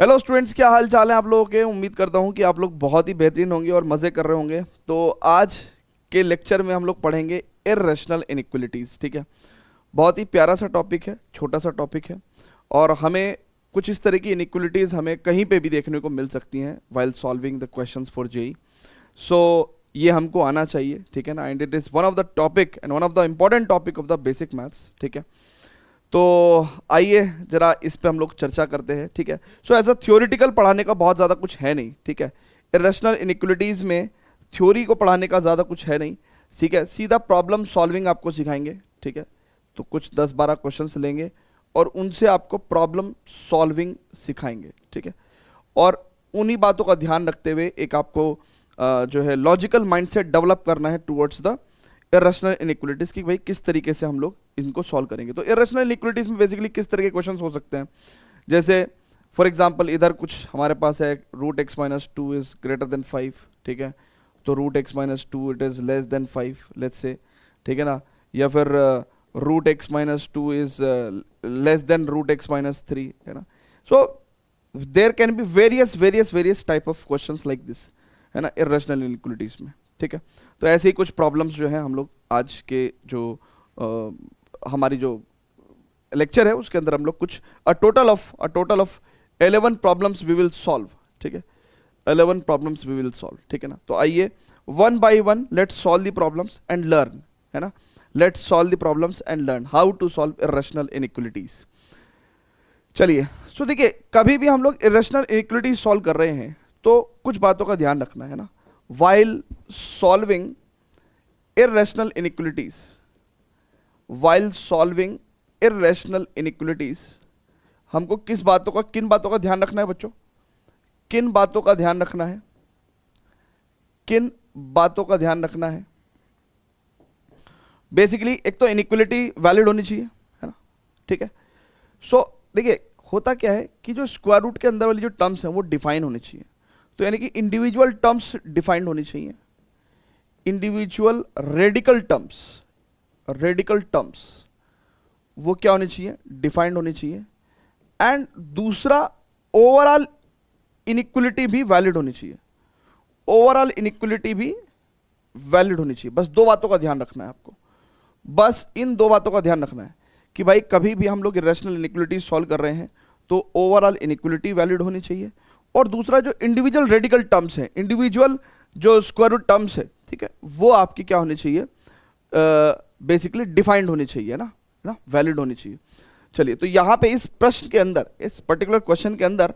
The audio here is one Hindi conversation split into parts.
हेलो स्टूडेंट्स, क्या हाल चाल है आप लोगों के। उम्मीद करता हूँ कि आप लोग बहुत ही बेहतरीन होंगे और मज़े कर रहे होंगे। तो आज के लेक्चर में हम लोग पढ़ेंगे इर्रेशनल इनइक्वलिटीज़। ठीक है, बहुत ही प्यारा सा टॉपिक है, छोटा सा टॉपिक है, और हमें कुछ इस तरह की इनइक्वलिटीज़ हमें कहीं पे भी देखने को मिल सकती हैं while solving the questions for JEE. So ये हमको आना चाहिए, ठीक है ना। And it is one of the topic and one of the important topic of the basic maths. ठीक है, तो आइए जरा इस पे हम लोग चर्चा करते हैं। ठीक है, सो एज अ थ्योरेटिकल पढ़ाने का बहुत ज़्यादा कुछ है नहीं। ठीक है, इरेशनल इनइक्वलिटीज़ में थ्योरी को पढ़ाने का ज़्यादा कुछ है नहीं। ठीक है, सीधा प्रॉब्लम सॉल्विंग आपको सिखाएंगे। ठीक है, तो कुछ 10-12 क्वेश्चंस लेंगे और उनसे आपको प्रॉब्लम सॉल्विंग सिखाएंगे। ठीक है, और उन्हीं बातों का ध्यान रखते हुए एक आपको जो है लॉजिकल माइंडसेट डेवलप करना है टुवर्ड्स द इरेशनल इनइक्वलिटीज की भाई किस तरीके से हम लोग इनको सॉल्व करेंगे। तो इरेशनल इनइक्वलिटीज में बेसिकली किस तरह के क्वेश्चंस हो सकते हैं, जैसे फॉर एग्जांपल इधर कुछ हमारे पास है root x minus two is greater than 5। ठीक है, तो root x minus two it is less than 5 let's say. ठीक है ना, या फिर root x minus two is less than root x minus 3 है ना। So there can be various type of questions like this है ना इरेशनल इनइक्वलिटीज में। ठीक है, तो ऐसे ही कुछ प्रॉब्लम्स जो हैं हम लोग आज के जो हमारी जो लेक्चर है उसके अंदर हम लोग कुछ total of 11 problems we will solve. ठीक है, 11 प्रॉब्लम्स वी विल सॉल्व। ठीक है ना, तो आइए one by one let's solve the problems and learn, है ना। Let's solve the problems and learn how to solve irrational inequalities. चलिए, सो देखिए कभी भी हम लोग इरेशनल इनइक्वलिटीज सॉल्व कर रहे हैं तो कुछ बातों का ध्यान रखना है ना। while solving irrational inequalities, हमको किन बातों का ध्यान रखना है बच्चों, किन बातों का ध्यान रखना है। बेसिकली एक तो इनइक्वलिटी वैलिड होनी चाहिए, है ना। ठीक है, सो देखिए होता क्या है कि जो स्क्वायर रूट के अंदर वाली जो टर्म्स हैं वो डिफाइन होनी चाहिए। तो यानी कि इंडिविजुअल टर्म्स डिफाइंड होनी चाहिए, इंडिविजुअल रेडिकल टर्म्स वो क्या होनी चाहिए, डिफाइंड होनी चाहिए। एंड दूसरा ओवरऑल इनइक्वलिटी भी वैलिड होनी चाहिए, बस दो बातों का ध्यान रखना है आपको, बस इन दो बातों का ध्यान रखना है कि भाई कभी भी हम लोग इरेशनल इनइक्वलिटी सॉल्व कर रहे हैं तो ओवरऑल इनइक्वलिटी वैलिड होनी चाहिए, और दूसरा जो इंडिविजुअल रेडिकल टर्म्स है, इंडिविजुअल जो स्क्वायर रूट टर्म्स है, ठीक है, वो आपकी क्या होनी चाहिए, बेसिकली डिफाइंड होनी चाहिए ना, वैलिड होनी चाहिए। चलिए, तो यहाँ पे इस प्रश्न के अंदर, इस पर्टिकुलर क्वेश्चन के अंदर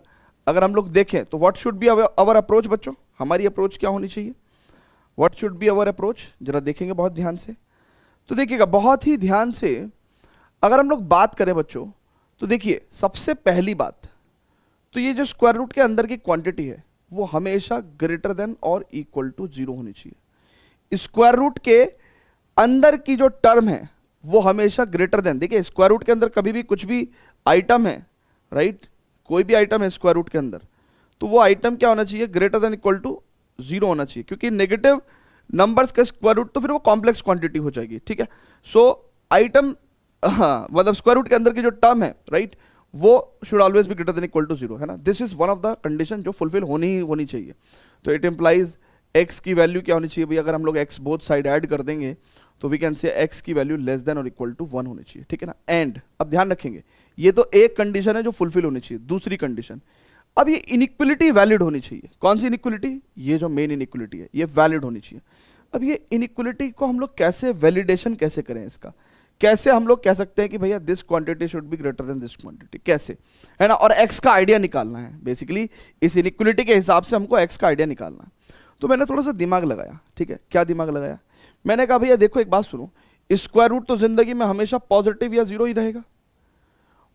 अगर हम लोग देखें तो what should be our approach बच्चों, हमारी अप्रोच क्या होनी चाहिए, what should be our approach, जरा देखेंगे बहुत ध्यान से। तो देखिएगा बहुत ही ध्यान से अगर हम लोग बात करें बच्चों, तो देखिए सबसे पहली बात तो ये जो स्क्वायर रूट के अंदर की क्वांटिटी है वो हमेशा ग्रेटर देन और इक्वल टू 0 होनी चाहिए। स्क्वायर रूट के अंदर की जो टर्म है वो हमेशा ग्रेटर देन, देखिए स्क्वायर रूट के अंदर कभी भी कुछ भी आइटम है, राइट, कोई भी आइटम है स्क्वायर रूट के अंदर, तो वो आइटम क्या होना चाहिए, ग्रेटर देन इक्वल टू 0 होना चाहिए, क्योंकि नेगेटिव नंबर्स का स्क्वायर रूट तो फिर वो कॉम्प्लेक्स क्वांटिटी हो जाएगी। ठीक है, सो आइटम, हाँ मतलब स्क्वायर रूट के अंदर की जो टर्म है, राइट, वो should always be greater than equal to 0, है ना। This is one of the condition जो फुलफिल होनी चाहिए। तो इट इंप्लाइज x की वैल्यू क्या होनी चाहिए भाई, अगर हम लोग x बोथ साइड ऐड कर देंगे तो वी कैन से x की वैल्यू लेस देन और इक्वल टू 1 होनी चाहिए। ठीक है ना। एंड अब ध्यान रखेंगे ये तो एक कंडीशन है जो फुलफिल होनी चाहिए। दूसरी कंडीशन, अब ये इनइक्वलिटी वैलिड होनी चाहिए। कौन सी इनइक्वलिटी, ये जो मेन इनइक्वलिटी है ये वैलिड होनी चाहिए। अब ये इनइक्वलिटी को हम लोग कैसे वैलिडेशन कैसे करें, इसका कैसे हम लोग कह सकते हैं कि भैया this quantity should be greater then this quantity, कैसे, है ना। और x का आइडिया निकालना है, बेसिकली इस इनइक्वलिटी के हिसाब से हमको x का आइडिया निकालना है। तो मैंने थोड़ा सा दिमाग लगाया। ठीक है, क्या दिमाग लगाया, मैंने कहा भैया देखो एक बात सुनो, स्क्वायर रूट तो जिंदगी में हमेशा पॉजिटिव या 0 ही रहेगा,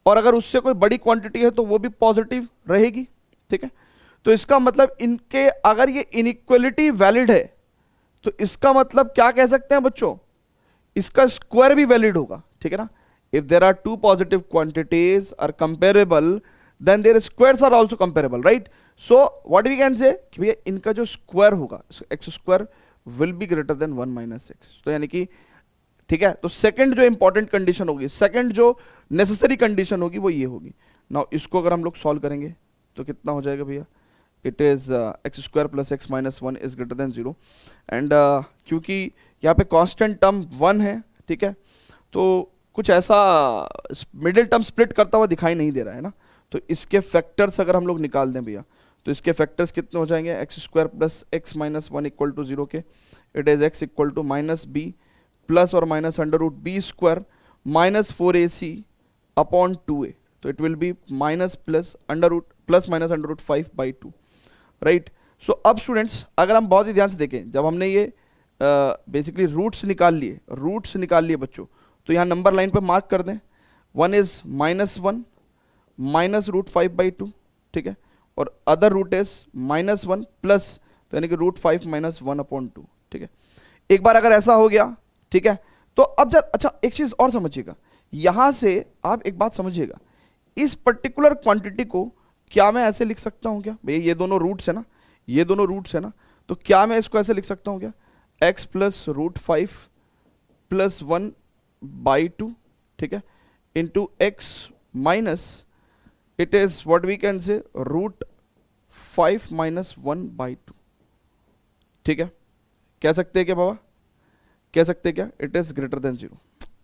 और अगर उससे कोई बड़ी क्वांटिटी है तो वो भी पॉजिटिव रहेगी। ठीक है, तो इसका मतलब इनके अगर ये इनइक्वलिटी वैलिड है तो इसका मतलब क्या कह सकते हैं बच्चों, इसका स्क्वायर भी वैलिड होगा। ठीक है ना, if there are two positive quantities are comparable then their squares are also comparable, right. So what we can say कि भैया इनका जो स्क्वायर होगा, x square will be greater than 1 minus x. तो यानी कि ठीक है, तो सेकंड जो इंपॉर्टेंट कंडीशन होगी, सेकंड जो नेसेसरी कंडीशन होगी वो ये होगी। नाउ इसको अगर हम लोग सॉल्व करेंगे तो कितना हो जाएगा भैया, it is x square plus x minus one is greater than zero. And क्योंकि यहाँ पे कांस्टेंट टर्म वन है, ठीक है, तो कुछ ऐसा मिडिल टर्म स्प्लिट करता हुआ दिखाई नहीं दे रहा है ना, तो इसके फैक्टर्स अगर हम लोग निकाल दें भैया, तो इसके फैक्टर्स कितने हो जाएंगे, x square plus x minus one equal to zero के, it is x equal to minus b plus और minus under root b square minus four a c upon two a, तो it will be minus plus under root plus minus under root five by two, right. So अब स्टूडेंट्स अगर हम बहुत ही ध्यान से देखें, जब हमने ये बेसिकली रूट्स निकाल लिए बच्चों, तो यहाँ नंबर लाइन पे मार्क कर दें, one is minus one minus root five by two, ठीक है, और other root is minus one plus, तो यानी कि root five minus one upon two, ठीक है। एक बार अगर ऐसा हो गया, ठीक है, तो अब जब अच्छा एक चीज और समझिएगा, यहां से आप एक बात समझिएगा, इस पर्टिकुलर क्वांटिटी को क्या मैं ऐसे लिख सकता हूं क्या भैया, ये दोनों रूट्स है ना, ये दोनों रूट्स है ना, तो क्या मैं इसको ऐसे लिख सकता हूं क्या, x plus root five plus one by two, ठीक है, into x minus it is what we can say root five minus one by two, ठीक है। कह सकते हैं क्या बाबा, कह सकते हैं क्या, it is greater than zero.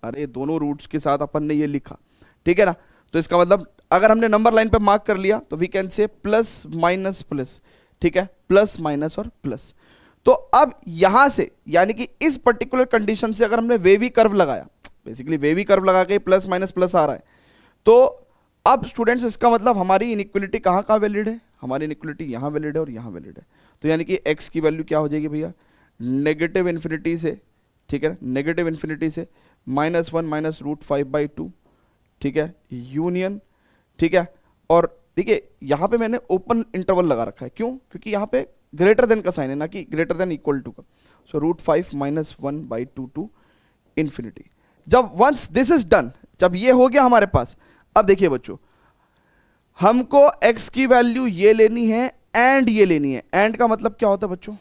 अरे दोनों रूट्स के साथ अपन ने ये लिखा, ठीक है ना, तो इसका मतलब अगर हमने नंबर लाइन पे मार्क कर लिया तो we can say plus minus plus, ठीक है, प्लस माइनस और प्लस। तो अब यहां से यानी कि इस पर्टिकुलर कंडीशन से अगर हमने वेवी कर्व लगाया, बेसिकली वेवी कर्व लगा के प्लस माइनस प्लस आ रहा है, तो अब स्टूडेंट्स इसका मतलब हमारी इनइक्वलिटी कहां कहां वैलिड है, हमारी इनइक्वलिटी यहां वैलिड है और यहां वैलिड है। तो यानी कि x की वैल्यू क्या हो जाएगी भैया, नेगेटिव इन्फिनिटी से, ठीक है, नेगेटिव इन्फिनिटी से minus one minus root five by two, ठीक है, यूनियन, ठीक है। और देखिए यहां पे मैंने ओपन इंटरवल लगा रखा है, क्यों, क्योंकि यहां पे ग्रेटर देन का साइन है ना कि ग्रेटर देन इक्वल टू का, so root five minus one by two to infinity. जब वंस दिस इज डन, जब ये हो गया हमारे पास, अब देखिए बच्चों, हमको x की वैल्यू ये लेनी है एंड ये लेनी है। एंड का मतलब क्या होता है बच्चों,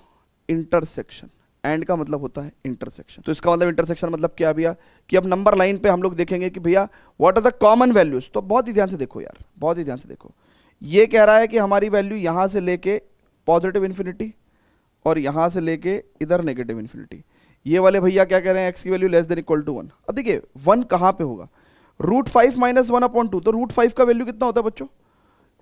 इंटरसेक्शन। एंड का मतलब होता है इंटरसेक्शन। तो इसका मतलब इंटरसेक्शन मतलब क्या भैया, कि अब नंबर लाइन पे हम लोग देखेंगे कि भैया what are the common values. तो बहुत ही ध्यान से देखो यार, बहुत ही ध्यान से देखो, ये कह रहा है कि हमारी वैल्यू यहां से लेके पॉजिटिव इन्फिनिटी और यहां से लेके इधर नेगेटिव इन्फिनिटी। ये वाले भैया क्या कह रहे हैं, x की value less than equal to one. अब देखिए वन कहां पे होगा, root five minus one upon two, तो रूट फाइव का वैल्यू कितना होता है बच्चों,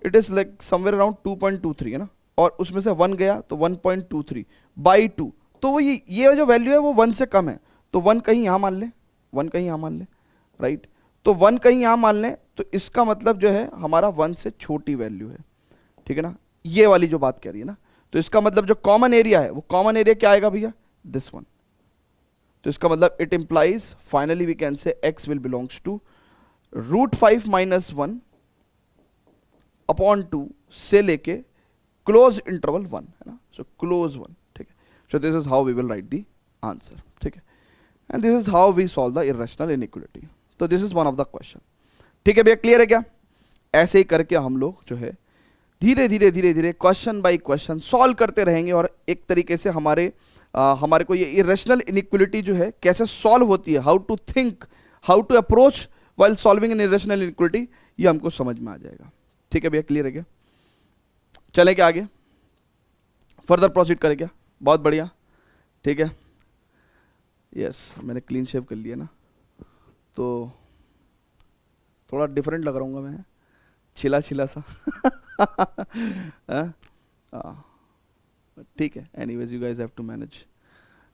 it is like somewhere around 2.23 है ना, और उसमें से वन गया तो 1.23 बाई टू, तो वो ये जो वैल्यू है वो वन से कम है, तो वन कहीं यहां मान ले, वन कहीं यहां मान ले, राइट। तो वन कहीं यहां मान ले, तो इसका मतलब जो है हमारा वन से छोटी वैल्यू है, ठीक है ना, ये वाली जो बात कह रही है ना। तो इसका मतलब जो कॉमन एरिया है वो कॉमन एरिया क्या आएगा भैया, दिस वन। तो इसका मतलब it implies finally we can say x will belongs to root five minus one upon two से लेके क्लोज इंटरवल वन है ना, सो क्लोज वन, ठीक है। So this is how we will write the answer, ठीक है, and this is how we solve the irrational inequality. तो this is one of the question, ठीक है भैया, क्लियर है क्या। ऐसे ही करके हम लोग जो है धीरे धीरे धीरे धीरे क्वेश्चन बाय क्वेश्चन सॉल्व करते रहेंगे, और एक तरीके से हमारे को ये इरेशनल इनइक्वालिटी जो है कैसे सॉल्व होती है, how to think, how to approach while solving an irrational inequality, ये हमको समझ में आ जाएगा, ठीक है भैया, क्लियर है क्या। चलें क्या आगे, फर्दर प्रोसीड करें क्या, बहुत बढ़िया, ठीक है। यस मैंने क्लीन शेव कर लिया ना, तो थोड़ा डिफरेंट लग रहा हूँ मैं, छिला छिला सा ठीक है, anyways you guys have to manage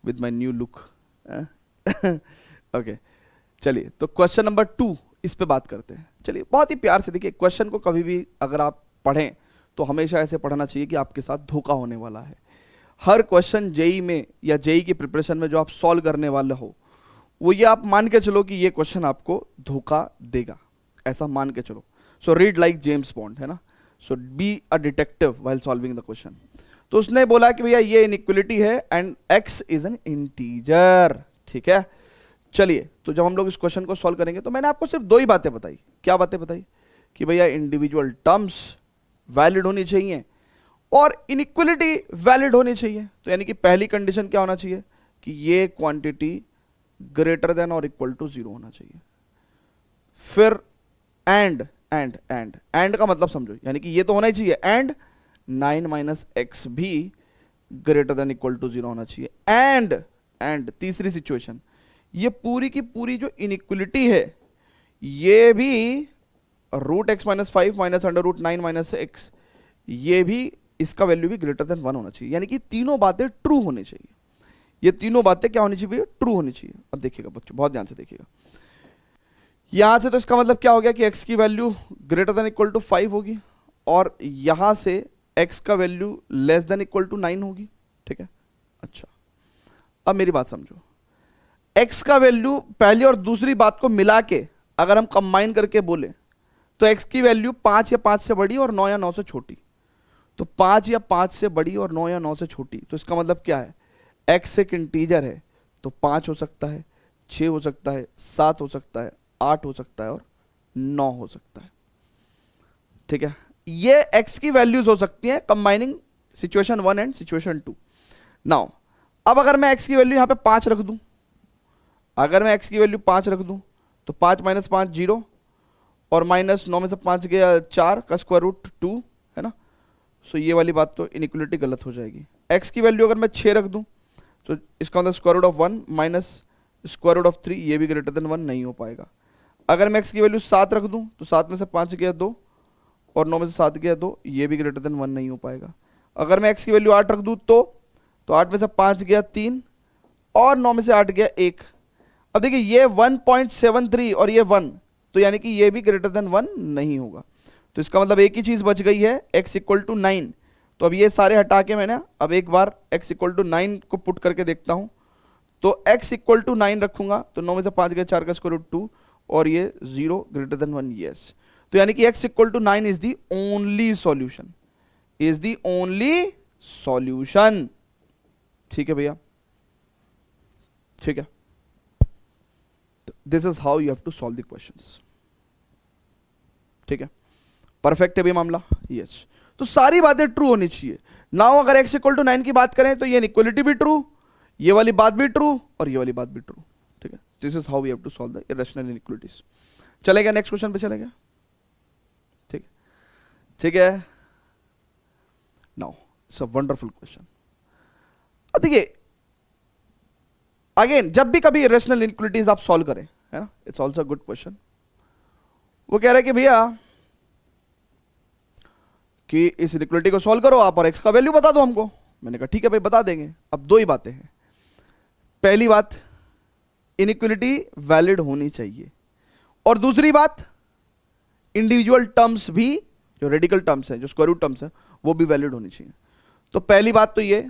with my new look, okay. चलिए तो क्वेश्चन नंबर 2 इस पे बात करते हैं। चलिए बहुत ही प्यार से देखिए, क्वेश्चन को कभी भी अगर आप पढ़ें तो हमेशा ऐसे पढ़ना चाहिए कि आपके साथ धोखा होने वाला है। हर क्वेश्चन जेई में या जेई की प्रिपरेशन में जो आप सॉल्व करने वाले हो, वो ये आप मान के चलो कि ये क्वेश्चन आपको धोखा देगा, ऐसा मान के चलो। So read like James Bond, है ना, so be a detective while solving the question. तो उसने बोला कि भैया ये इनइक्वालिटी है and x is an integer, ठीक है। चलिए तो जब हम लोग इस क्वेश्चन को सॉल्व करेंगे तो मैंने आपको सिर्फ दो ही बातें बताई। क्या बातें बताई, कि भैया इंडिविजुअल टर्म्स वैलिड होनी चाहिए और इनइक्वालिटी वैलिड होनी चाहिए। तो यानी कि पहली कंडीशन क्या होना चाहिए, कि ये क्वांटिटी ग्रेटर देन और इक्वल टू 0 होना चाहिए। फिर एंड का मतलब समझो, यानी कि ये तो होना ही चाहिए, एंड 9 माइनस एक्स भी ग्रेटर देन इक्वल टू 0 होना चाहिए। एंड तीसरी सिचुएशन, ये पूरी की पूरी जो इनइक्वलिटी है ये भी root x minus 5 minus under root 9 minus x, ये भी इसका वैल्यू भी ग्रेटर देन 1 होना चाहिए, यानी कि तीनों बातें ट्रू होनी चाहिए। ये तीनों बातें क्या होनी चाहिए? ट्रू होनी चाहिए। अब देखिएगा बच्चों, बहुत ध्यान से देखिएगा, यहां से तो इसका मतलब क्या हो गया कि x की value greater than equal to 5 होगी, और यहां से x का value less than equal to 9 होगी, ठीक है। अच्छा, अब मेरी बात समझो, x का वैल्यू पहली और दूसरी बात को मिला के अगर हम कंबाइन करके बोले तो x की वैल्यू 5 या 5 से बड़ी और 9 या 9 से छोटी, तो 5 या 5 से बड़ी और 9 या 9 से छोटी, तो इसका मतलब क्या है? x एक इंटीजर है तो 5 हो सकता है, 6 हो सकता है, 7 हो सकता है, 8 हो सकता है और 9 हो सकता है, ठीक है। ये x की वैल्यूज हो सकती हैं combining situation 1 and situation 2। Now अब अगर मैं x की वैल्यू यहां पे 5 रख दूं, अगर मैं x की वैल्यू 5 रख दूं तो 5 माइनस 5 0, और माइनस 9 में से 5 गया 4 का स्क्वायर रूट 2, है ना। सो ये वाली बात तो इनइक्वलिटी गलत हो जाएगी। x की वैल्यू अगर मैं 6 रख दूं तो इसका मतलब square root of 1 minus square root of 3, ये भी ग्रेटर देन 1 नहीं हो पाएगा। अगर मैं x की वैल्यू 7 रख दूं तो 7 में से 5 गया 2, और 9 में से 7 गया 2, ये भी ग्रेटर देन 1 नहीं हो पाएगा। अगर मैं x की वैल्यू 8 रख दूं तो 8 में से 5 गया 3, और 9 में से 8 गया 1। अब देखिए ये 1.73 और ये 1, तो यानी कि ये भी ग्रेटर देन 1 नहीं होगा। तो इसका मतलब एक ही चीज बच गई है, x इक्वल टू 9। तो अब ये सारे हटा के मैंने अब एक बार x इक्वल टू 9 को पुट करके देखता हूं, तो x इक्वल टू 9 रखूंगा तो 9 में से 5 गया 4 का स्क्वायर रूट 2, और ये 0 ग्रेटर देन 1, यस। तो यानी कि x equal to 9 is the only solution, is the only solution, ठीक है भैया, ठीक है। This is how you have to solve the questions, ठीक है। परफेक्ट है भैया मामला, यस। तो सारी बातें ट्रू होनी चाहिए। नाउ अगर x इक्वल टू 9 की बात करें तो ये इनइक्वलिटी भी ट्रू, ये वाली बात भी ट्रू, और ये वाली बात भी ट्रू, ठीक है। This is how we have to solve the irrational inequalities. चलेगा नेक्स्ट क्वेश्चन पे, चलेगा, ठीक है, ठीक है। Now it's a wonderful question. देखिए अगेन, जब भी कभी इरेशनल इनइक्वलिटीज आप सॉल्व करें, है ना, इट्स ऑल्सो गुड क्वेश्चन। वो कह रहे हैं कि भैया कि इस इनइक्वलिटी को सॉल्व करो आप और x का वैल्यू बता दो हमको। मैंने कहा ठीक है भाई बता देंगे। अब दो ही बातें हैं, पहली बात इनइक्वलिटी वैलिड होनी चाहिए, और दूसरी बात इंडिविजुअल टर्म्स भी, जो रेडिकल टर्म्स हैं, जो स्क्वायर रूट टर्म्स हैं, वो भी वैलिड होनी चाहिए। तो पहली बात तो ये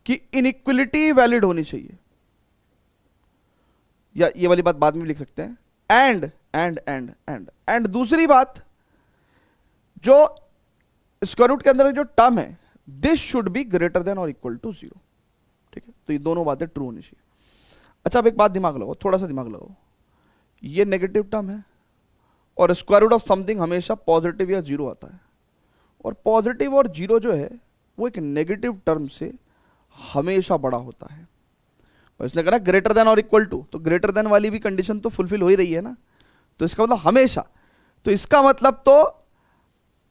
कि इनइक्वलिटी वैलिड होनी चाहिए, या ये वाली बात बाद में भी लिख सकते हैं, एंड दूसरी बात, जो स्क्वायर रूट के अंदर जो टर्म है, this should be greater then और इक्वल टू 0, ठीक है। तो ये दोनों बातें ट्रू होनी चाहिए। अच्छा अब एक बात दिमाग लगाओ, थोड़ा सा दिमाग लगाओ, ये नेगेटिव टर्म है और स्क्वायर रूट ऑफ समथिंग हमेशा पॉजिटिव या 0 आता है, और पॉजिटिव और 0 जो है वो एक नेगेटिव टर्म से हमेशा बड़ा होता है। और इसने कहा ग्रेटर देन और इक्वल टू, तो ग्रेटर देन वाली भी कंडीशन तो फुलफिल हो ही रही है ना, तो इसका मतलब हमेशा। तो इसका मतलब तो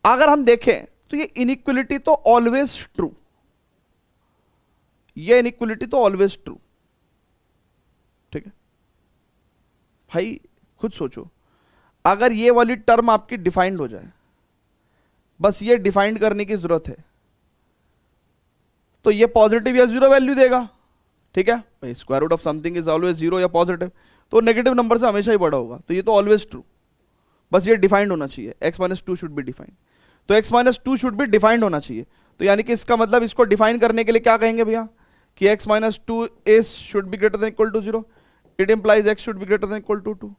अगर हम देखें तो ये इनइक्वलिटी तो ऑलवेज ट्रू, ये इनइक्वलिटी तो ऑलवेज ट्रू, ठीक है भाई। खुद सोचो, अगर ये वाली टर्म आपकी डिफाइंड हो जाए, बस ये डिफाइंड करने की जरूरत है, तो ये पॉजिटिव या 0 वैल्यू देगा, ठीक है भाई। Square root of something is always 0 या पॉजिटिव, तो नेगेटिव नंबर से हमेशा ही बड़ा होगा, तो ये तो ऑलवेज ट्रू, बस ये डिफाइंड होना चाहिए। x minus 2 should be defined, तो x minus 2 should be defined होना चाहिए। तो यानी कि इसका मतलब इसको डिफाइन करने के लिए क्या कहेंगे भैया कि x minus 2 is should be greater than equal to 0, it implies x should be greater than equal to 2,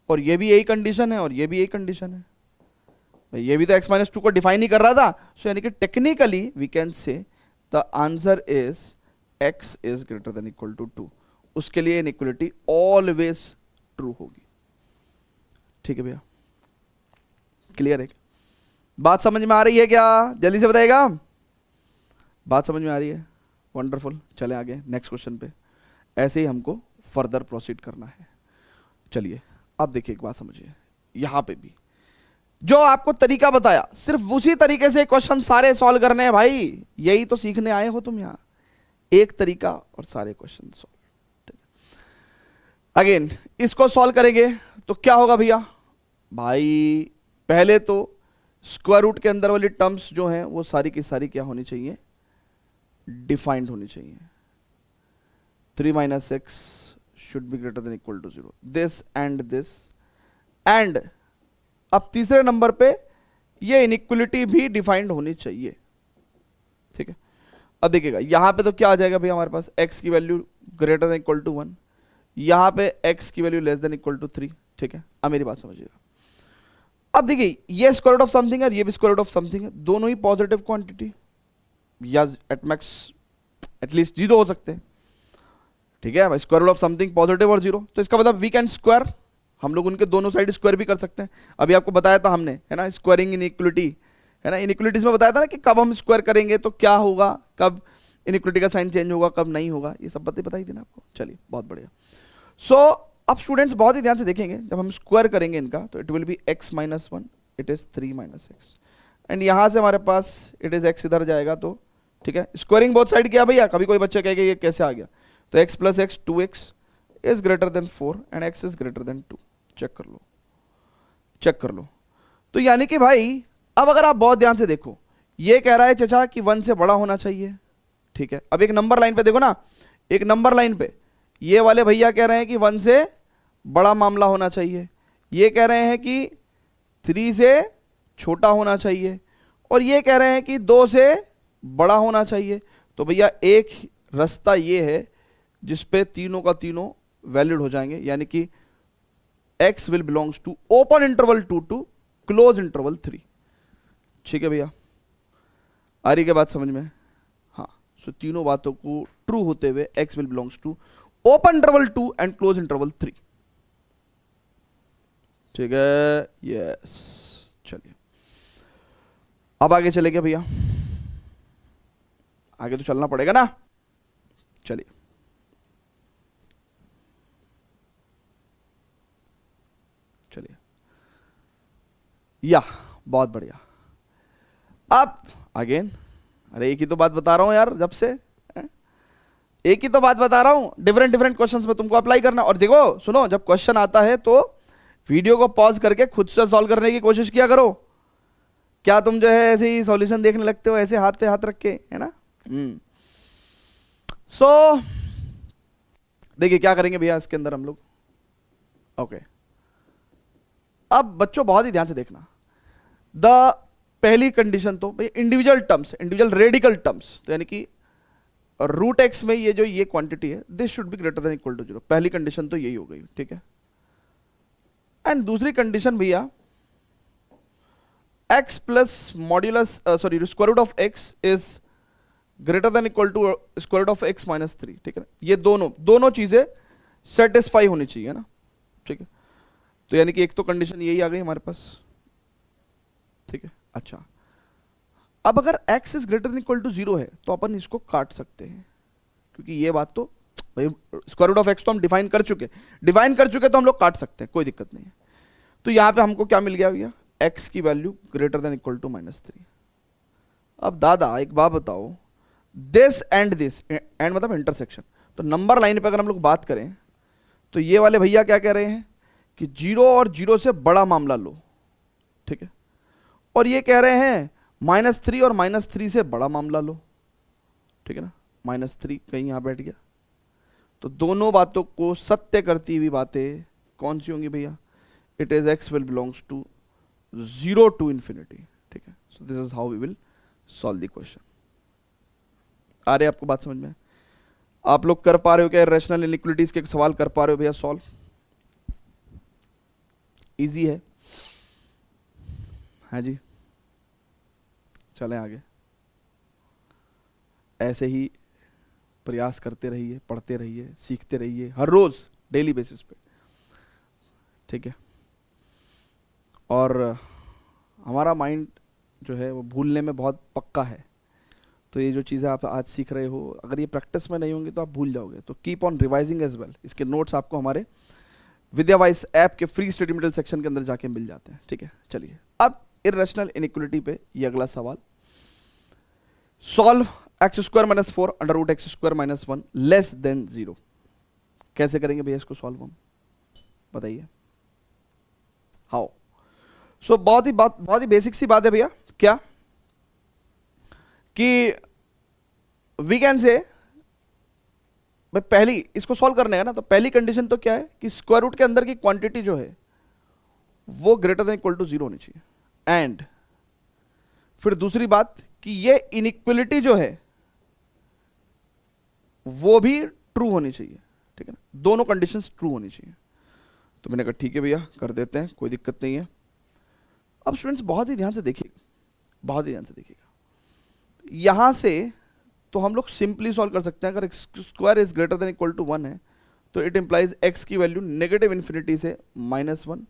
और ये भी यही कंडीशन है और ये भी यही कंडीशन है भाई, ये भी तो x माइनस 2 को डिफाइन ही कर रहा था। सो यानी कि technically we can say the answer is x is greater than equal to 2, उसके लिए इनइक्वलिटी ऑलवेज ट्रू होगी, ठीक है भैया। क्लियर है? बात समझ में आ रही है क्या? जल्दी से बताइएगा, बात समझ में आ रही है? वंडरफुल। चले आगे नेक्स्ट क्वेश्चन पे, ऐसे ही हमको फर्दर प्रोसीड करना है। चलिए अब देखिए एक बात समझिए, यहां पे भी जो आपको तरीका बताया सिर्फ उसी तरीके से क्वेश्चन सारे सॉल्व करने हैं भाई, यही तो सीखने आए हो तुम यहां, एक तरीका और सारे क्वेश्चन सॉल्व। अगेन इसको सॉल्व करेंगे तो क्या होगा भैया, भाई पहले तो स्क्वायर रूट के अंदर वाली टर्म्स जो हैं वो सारी की सारी क्या होनी चाहिए, डिफाइंड होनी चाहिए। 3 minus x should be greater than equal to 0, this and अब तीसरे नंबर पे ये इनइक्वलिटी भी डिफाइंड होनी चाहिए, ठीक है। अब देखिएगा यहां पे तो क्या आ जाएगा भैया हमारे पास, x की value greater than equal to 1, यहां पे x की value less than equal to 3, ठीक है। अब मेरी बात समझिएगा, अब देखिए ये स्क्वायर रूट ऑफ समथिंग है और ये भी स्क्वायर रूट ऑफ समथिंग है, दोनों ही पॉजिटिव क्वांटिटी या एट मैक्स एटलीस्ट 0 हो सकते हैं, ठीक है। Square root of something positive और 0, तो इसका मतलब वी कैन स्क्वायर, हम लोग उनके दोनों साइड स्क्वायर भी कर सकते हैं। अभी आपको बताया था हमने, है ना, स्क्वायरिंग इनइक्वलिटी, है ना, इनइक्वलिटीज में बताया था ना कि कब हम स्क्वायर करेंगे तो क्या होगा, कब इनइक्वलिटी का साइन चेंज होगा, कब नहीं होगा, ये सब बातें बताई थी ना आपको। चलिए बहुत बढ़िया। सो अब स्टूडेंट्स बहुत ही ध्यान से देखेंगे, जब हम स्क्वायर करेंगे इनका तो it will B x minus 1, it is 3 minus x, and यहां से हमारे पास इट इज x इधर जाएगा, तो ठीक है। स्क्वायरिंग बोथ साइड किया भैया, कभी कोई बच्चा कहेगा ये कैसे आ गया, तो x plus x 2x is greater than 4 and x is greater than 2, check कर लो। तो यानी कि भाई अब अगर आप बहुत ध्यान से देखो, ये कह रहा है चचा कि 1 से बड़ा होना चाहिए, ठीक है। अब एक नंबर लाइन पे देखो ना, एक नंबर लाइन पे ये वाले भैया कह रहे हैं कि 1 से बड़ा मामला होना चाहिए, ये कह रहे हैं कि 3 से छोटा होना चाहिए, और ये कह रहे हैं कि 2 से बड़ा होना चाहिए। तो भैया एक रास्ता ये है जिसपे तीनों का तीनों वैलिड हो जाएंगे, यानी कि x will belongs to open interval 2 to close interval 3, ठीक है भैया, आ रही क्या बात समझ में? हाँ, सो तीनों बातों को ट्रू होते हुए x will belongs to open interval 2 and close interval 3, ठीक है, यस। चलिए अब आगे चले क्या भैया, आगे तो चलना पड़ेगा ना, चलिए या बहुत बढ़िया। अब अगेन, अरे एक ही तो बात बता रहा हूं यार, जब से एक ही तो बात बता रहा हूं, डिफरेंट डिफरेंट क्वेश्चंस में तुमको अप्लाई करना। और देखो सुनो, जब क्वेश्चन आता है तो वीडियो को पॉज करके खुद से सॉल्व करने की कोशिश किया करो। क्या तुम जो है ऐसे ही सॉल्यूशन देखने लगते हो ऐसे हाथ पे हाथ रख के, है ना? सो देखिए क्या करेंगे भैया इसके अंदर हम लोग, ओके। अब बच्चों बहुत ही ध्यान से देखना, द पहली कंडीशन तो भैया individual terms, individual radical terms, तो यानी कि रूट एक्स में ये जो ये क्वांटिटी है, this should be greater than equal to 0, पहली कंडीशन तो यही हो गई, ठीक है। एंड दूसरी कंडीशन भैया x plus modulus sorry square root of x is greater than equal to square root of x minus 3, ठीक है ना। ये दोनों चीजें सेटिस्फाई होनी चाहिए ना, ठीक है। तो यानी कि एक तो कंडीशन यही आ गई हमारे पास, ठीक है। अच्छा, अब अगर x is greater than equal to 0 है तो अपन इसको काट सकते हैं, क्योंकि ये बात तो भाई स्क्वायर रूट ऑफ x तो हम डिफाइन कर चुके तो हम लोग काट सकते हैं, कोई दिक्कत नहीं है। तो यहां पे हमको क्या मिल गया भैया, x की value greater than equal to -3। अब दादा एक बात बताओ, दिस एंड दिस, एंड मतलब इंटरसेक्शन, तो नंबर लाइन पे अगर हम लोग बात करें तो ये वाले भैया क्या कह रहे हैं कि 0 और 0 से बड़ा मामला लो, ठीक है, और ये कह रहे हैं -3 और -3 से बड़ा मामला लो, ठीक है ना। -3 कहीं यहां बैठ गया, तो दोनों बातों को सत्य करती हुई बातें कौन सी होंगी भैया, it is x will belongs to 0 to infinity, ठीक है। So this is how we will solve the question. आ रहे आपको बात समझ में? आप लोग कर पा रहे हो क्या रैशनल इनइक्वालिटीज के सवाल कर पा रहे हो भैया सॉल्व? इजी है, हाँ जी। चलें आगे, ऐसे ही प्रयास करते रहिए, पढ़ते रहिए, सीखते रहिए हर रोज डेली बेसिस पे, ठीक है। और हमारा माइंड जो है वो भूलने में बहुत पक्का है, तो ये जो चीज़ें आप आज सीख रहे हो अगर ये प्रैक्टिस में नहीं होंगी तो आप भूल जाओगे। तो keep on revising as well. इसके नोट्स आपको हमारे विद्यावाइस ऐप के फ्री स्टडी मटेरियल सेक्शन के अंदर जाके मिल जाते हैं, ठीक है। चलिए अब इरेशनल इनइक्वलिटी पे ये अगला सवाल, solve x square minus 4 under root x square minus 1 less than 0। कैसे करेंगे भैया इसको सॉल्व हम, बताइए हाउ। सो बहुत ही बेसिक सी बात है भैया, क्या कि वी कैन से भाई पहली इसको सॉल्व करने का ना, तो पहली कंडीशन तो क्या है कि स्क्वायर रूट के अंदर की क्वांटिटी जो है वो ग्रेटर देन इक्वल टू 0 होनी चाहिए। एंड फिर दूसरी बात कि ये इनइक्वलिटी जो है वो भी ट्रू होनी चाहिए, ठीक है ना, दोनों कंडीशंस ट्रू होनी चाहिए। तो मैंने कहा ठीक है भैया कर देते हैं, कोई दिक्कत नहीं है। अब स्टूडेंट्स बहुत ही ध्यान से देखिएगा, बहुत ही ध्यान से देखिएगा, यहां से तो हम लोग सिंपली सॉल्व कर सकते हैं। अगर x square is greater than equal to 1 है तो इट इंप्लाइज एक्स की वैल्यू नेगेटिव इन्फिनिटी से -1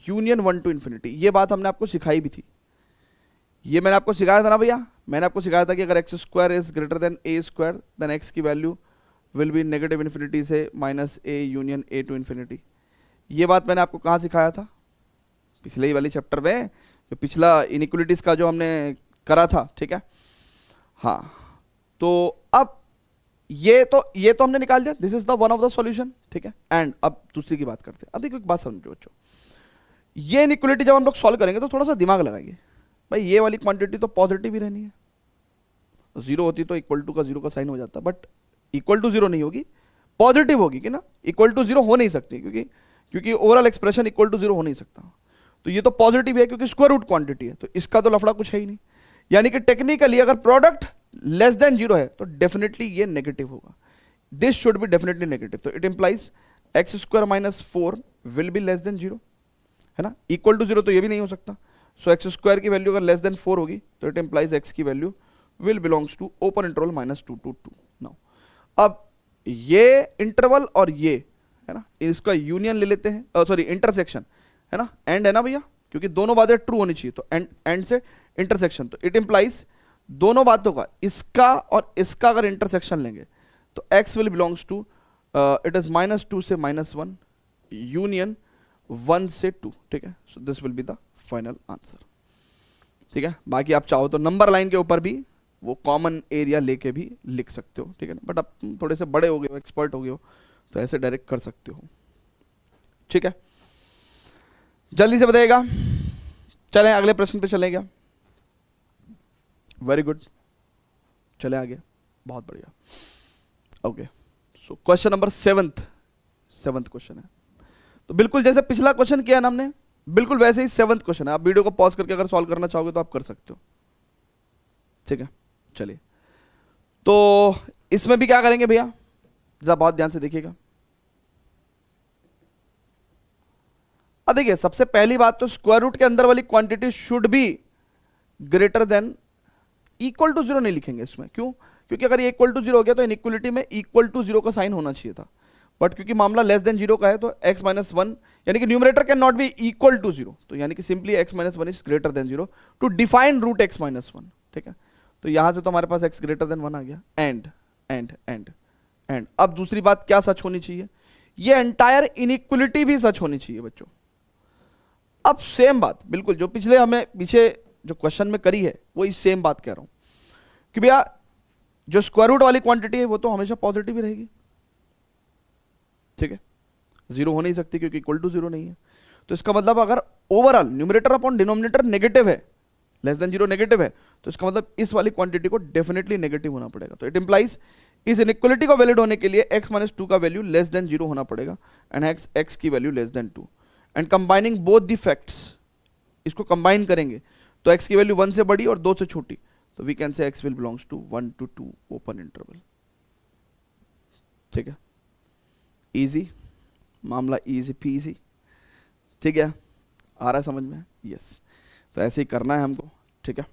यूनियन 1 टू इन्फिनिटी। ये बात हमने आपको सिखाई भी थी, ये मैंने आपको सिखाया था ना भैया, मैंने आपको सिखाया था कि अगर x square is greater than a square then x की value will be negative infinity से -a union a to infinity. ये बात मैंने आपको कहाँ सिखाया था, पिछले ही वाली चैप्टर में, जो पिछला इनइक्वलिटीज का जो हमने करा था, ठीक है। हाँ, तो अब ये तो हमने निकाल दिया, this is the one of the solution, ठीक है। एंड अब दूसरी की बात करते हैं। अब देखो एक बात समझो बच्चों, ये इनइक्वलिटी जब हम लोग सॉल्व करेंगे तो थोड़ा सा दिमाग लगाएंगे। भाई ये वाली क्वांटिटी तो पॉजिटिव ही रहनी है, 0 होती तो इक्वल टू का 0 का साइन हो जाता, बट इक्वल टू 0 नहीं होगी, पॉजिटिव होगी कि ना, इक्वल टू 0 हो नहीं सकती, क्योंकि ओवरऑल एक्सप्रेशन इक्वल टू 0 हो नहीं सकता। तो ये तो पॉजिटिव है क्योंकि स्क्वायर रूट क्वांटिटी है, तो इसका तो लफड़ा कुछ है ही नहीं। यानी कि टेक्निकली अगर प्रोडक्ट लेस देन 0 है तो डेफिनेटली ये नेगेटिव होगा, this should be definitely negative. तो it implies x square minus 4 will be less than 0, है ना, इक्वल टू 0 तो ये भी नहीं हो सकता। सो एक्स स्क्वायर की वैल्यू अगर लेस देन 4 होगी तो इट इंप्लाइज एक्स की value will belongs to open interval -2 to 2। Now अब ये इंटरवल और ये है ना, इसका यूनियन ले लेते हैं, सॉरी इंटरसेक्शन, है ना, एंड है ना भैया, क्योंकि दोनों बातें ट्रू होनी चाहिए, तो एंड से इंटरसेक्शन, तो इट इंप्लाइज दोनों बातों का, इसका और इसका अगर इंटरसेक्शन लेंगे तो x will belongs to it is -2 से -1 यूनियन 1 से 2, ठीक है। So this will be the final answer, ठीक है। बाकी आप चाहो तो नंबर लाइन के ऊपर भी वो कॉमन एरिया लेके भी लिख सकते हो, ठीक है ना, बट आप थोड़े से बड़े हो गए हो, एक्सपर्ट हो गए हो, तो ऐसे डायरेक्ट कर सकते हो, ठीक है। जल्दी से बताइएगा, चलें अगले प्रश्न पे चलें क्या? वेरी गुड, चले आगे, बहुत बढ़िया। Okay, so question number 7th question है, तो बिल्कुल जैसे पिछला क्वेश्चन किया ना हमने, बिल्कुल वैसे ही 7th क्वेश्चन है। आप वीडियो को पॉज करके अगर सॉल्व करना चाहोगे तो आप कर सकते हो, ठीक है। चलिए, तो इसमें भी क्या करेंगे भैया, जरा बहुत ध्यान से देखिएगा। अब देखिए, सबसे पहली बात तो स्क्वायर रूट के अंदर वाली quantity should be greater than, equal to 0 नहीं लिखेंगे इसमें, क्यों? क्योंकि अगर ये इक्वल टू 0 हो गया तो इनइक्वलिटी में इक्वल टू 0 का साइन होना चाहिए था, बट क्योंकि मामला लेस देन 0 का है तो x माइनस 1 यानी कि numerator can not be equal to 0, तो यानी कि simply x minus 1 is greater than 0 to define root x minus 1, ठीक है। तो यहां से तो हमारे पास x ग्रेटर देन 1 आ गया। एंड अब दूसरी बात क्या सच होनी चाहिए, ये एंटायर इनइक्वलिटी भी सच होनी चाहिए बच्चों। अब सेम बात बिल्कुल जो पीछे जो क्वेश्चन में करी है वही सेम बात कह रहा हूं कि भैया जो स्क्वायर रूट वाली क्वांटिटी है वो तो हमेशा पॉजिटिव ही रहेगी, ठीक है, 0 हो नहीं सकती क्योंकि इक्वल टू 0 नहीं है। तो इसका मतलब अगर overall numerator upon denominator negative है, लेस देन 0 नेगेटिव है, तो इसका मतलब इस वाली क्वांटिटी को डेफिनेटली नेगेटिव होना पड़ेगा। तो इट इंप्लाइज इस इनइक्वलिटी को वैलिड होने के लिए x माइनस 2 का वैल्यू लेस देन 0 होना पड़ेगा एंड x की value less then 2 and combining both the facts, इसको कंबाइन करेंगे तो x की वैल्यू 1 से बड़ी और 2 से छोटी, तो we can say x will belongs to 1 to 2 open interval, ठीक है। इजी मामला, इजी पीजी, ठीक है, आ रहा है समझ में? यस, तो ऐसे ही करना है हमको, ठीक है।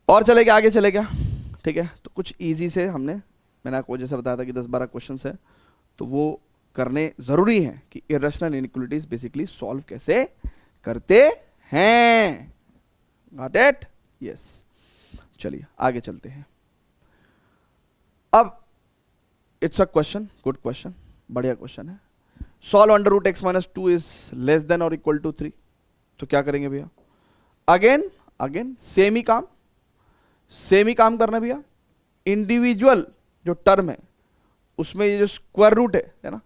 और चलेगा, आगे चलेगा, ठीक है। तो कुछ इजी से मैंने आपको जैसे बताया था कि 10-12 क्वेश्चंस है, तो वो करने जरूरी है कि इरेशनल इनइक्वलिटीज बेसिकली सॉल्व कैसे करते हैं। Got it? यस, चलिए आगे चलते हैं। अब it's a question, good question, बढ़िया क्वेश्चन है। Solve under root x minus 2 is less than और इक्वल टू 3, तो क्या करेंगे भैया? अगेन अगेन सेम ही काम करना है भैया। इंडिविजुअल जो टर्म है उसमें ये जो स्क्वायर रूट है ना,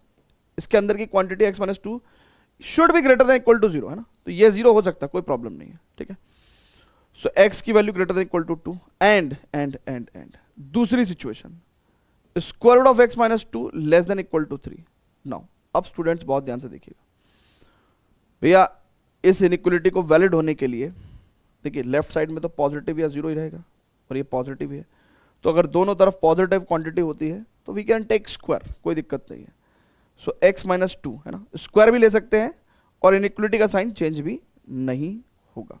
इसके अंदर की quantity x minus two should be greater than equal to 0 है ना, तो ये 0 हो सकता है, कोई प्रॉब्लम नहीं है, ठीक है। सो x की value greater than equal to 2 and दूसरी situation square root of x minus two less than equal to 3। Now अब स्टूडेंट्स बहुत ध्यान से देखिएगा भैया, इस इनइक्वलिटी को वैलिड होने के लिए देखिए लेफ्ट साइड में तो पॉजिटिव या 0 ही रहेगा और ये पॉजिटिव है, तो अगर दोनों तरफ पॉजिटिव क्वांटिटी होती है तो वी कैन टेक स्क्वायर, कोई दिक्कत नहीं है। सो x माइनस टू है ना, स्क्वायर भी ले सकते हैं और इनइक्वलिटी का साइन चेंज भी नहीं होगा,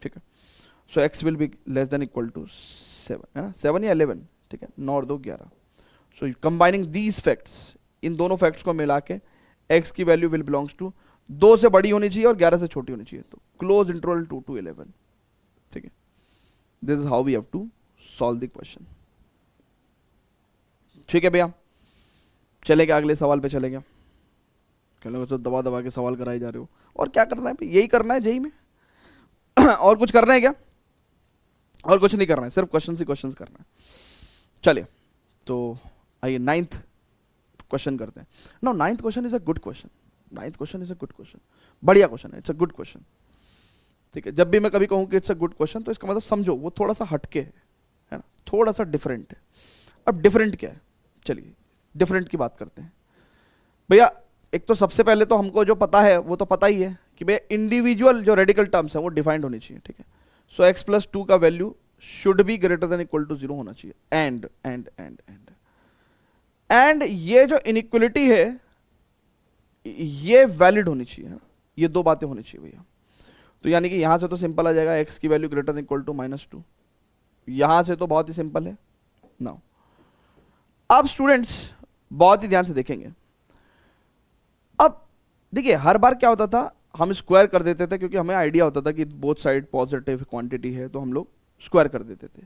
ठीक है। सो x will be less than equal to 7 है ना, 7 या 11, ठीक है, 9 और 2 11। सो कंबाइनिंग दीज फैक्ट्स, इन दोनों फैक्ट्स को मिला के x की वैल्यू विल बिलोंग्स टू 2 से बड़ी होनी चाहिए और 11 से छोटी होनी चाहिए, तो क्लोज इंटरवल 2 to 11, ठीक है। This is how we have to solve the question, ठीक है भैया। चलेंगे अगले सवाल पे, चलेंगे। तो दबा दबा के सवाल कराए जा रहे हो, और क्या करना है, यही करना है जेई में और कुछ करना है क्या? और कुछ नहीं करना है, सिर्फ क्वेश्चन ही क्वेश्चन करना है। चलिए तो आइए 9th क्वेश्चन करते हैं। No 9th question is a good question, 9th question is a good question, बढ़िया क्वेश्चन है, इट्स अ गुड क्वेश्चन, ठीक है। जब भी मैं कभी कहूँ कि इट्स अ गुड क्वेश्चन तो इसका मतलब समझो वो थोड़ा सा हटके है ना, थोड़ा सा डिफरेंट है। अब डिफरेंट क्या है, चलिए डिफरेंट की बात करते हैं भैया। एक तो सबसे पहले तो हमको जो पता है वो तो पता ही है कि भैया इंडिविजुअल जो रेडिकल टर्म्स हैं वो डिफाइंड होनी चाहिए, ठीक है। सो x प्लस 2 का value should be greater than equal to 0 होना चाहिए। एंड ये जो इनइक्वलिटी है ये वैलिड होनी चाहिए, है ना, ये दो बातें होनी चाहिए भैया। तो यानी कि यहां से तो सिंपल आ जाएगा x की value greater than equal to -2, यहां से तो बहुत ही सिंपल है। नाउ अब स्टूडेंट्स बहुत ही ध्यान से देखेंगे। अब देखिए हर बार क्या होता था, हम स्क्वायर कर देते थे क्योंकि हमें आइडिया होता था कि बोथ साइड पॉजिटिव क्वांटिटी है तो हम लोग स्क्वायर कर देते थे।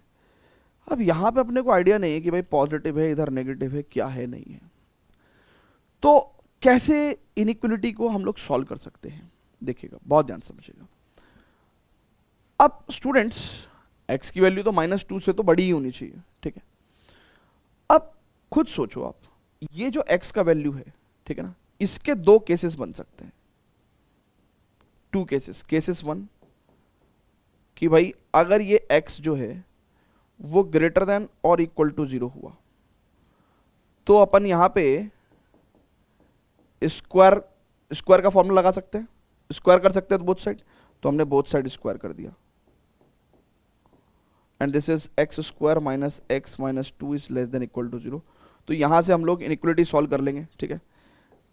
अब यहां पे अपने को आइडिया नहीं है कि भाई पॉजिटिव है इधर नेगेटिव है, क्या है नहीं है, तो कैसे इनइक्वलिटी को हम लोग सॉल्व कर सकते हैं, देखिएगा बहुत ध्यान समझिएगा। अब स्टूडेंट्स x की वैल्यू तो -2 से तो बड़ी ही होनी चाहिए, ठीक है। अब खुद सोचो आप, ये जो x का वैल्यू है, ठीक है ना, इसके दो केसेस बन सकते हैं, 2 केसेस। केसेस 1 कि भाई अगर ये x जो है वो ग्रेटर देन और इक्वल टू 0 हुआ तो अपन यहां पे स्क्वायर का फॉर्मूला लगा सकते हैं, स्क्वायर कर सकते हैं बोथ साइड, तो हमने बोथ साइड स्क्वायर कर दिया। And this is x square minus x minus 2 is less than equal to 0। तो यहां से हम लोग इनइक्वलिटी सॉल्व कर लेंगे, ठीक है।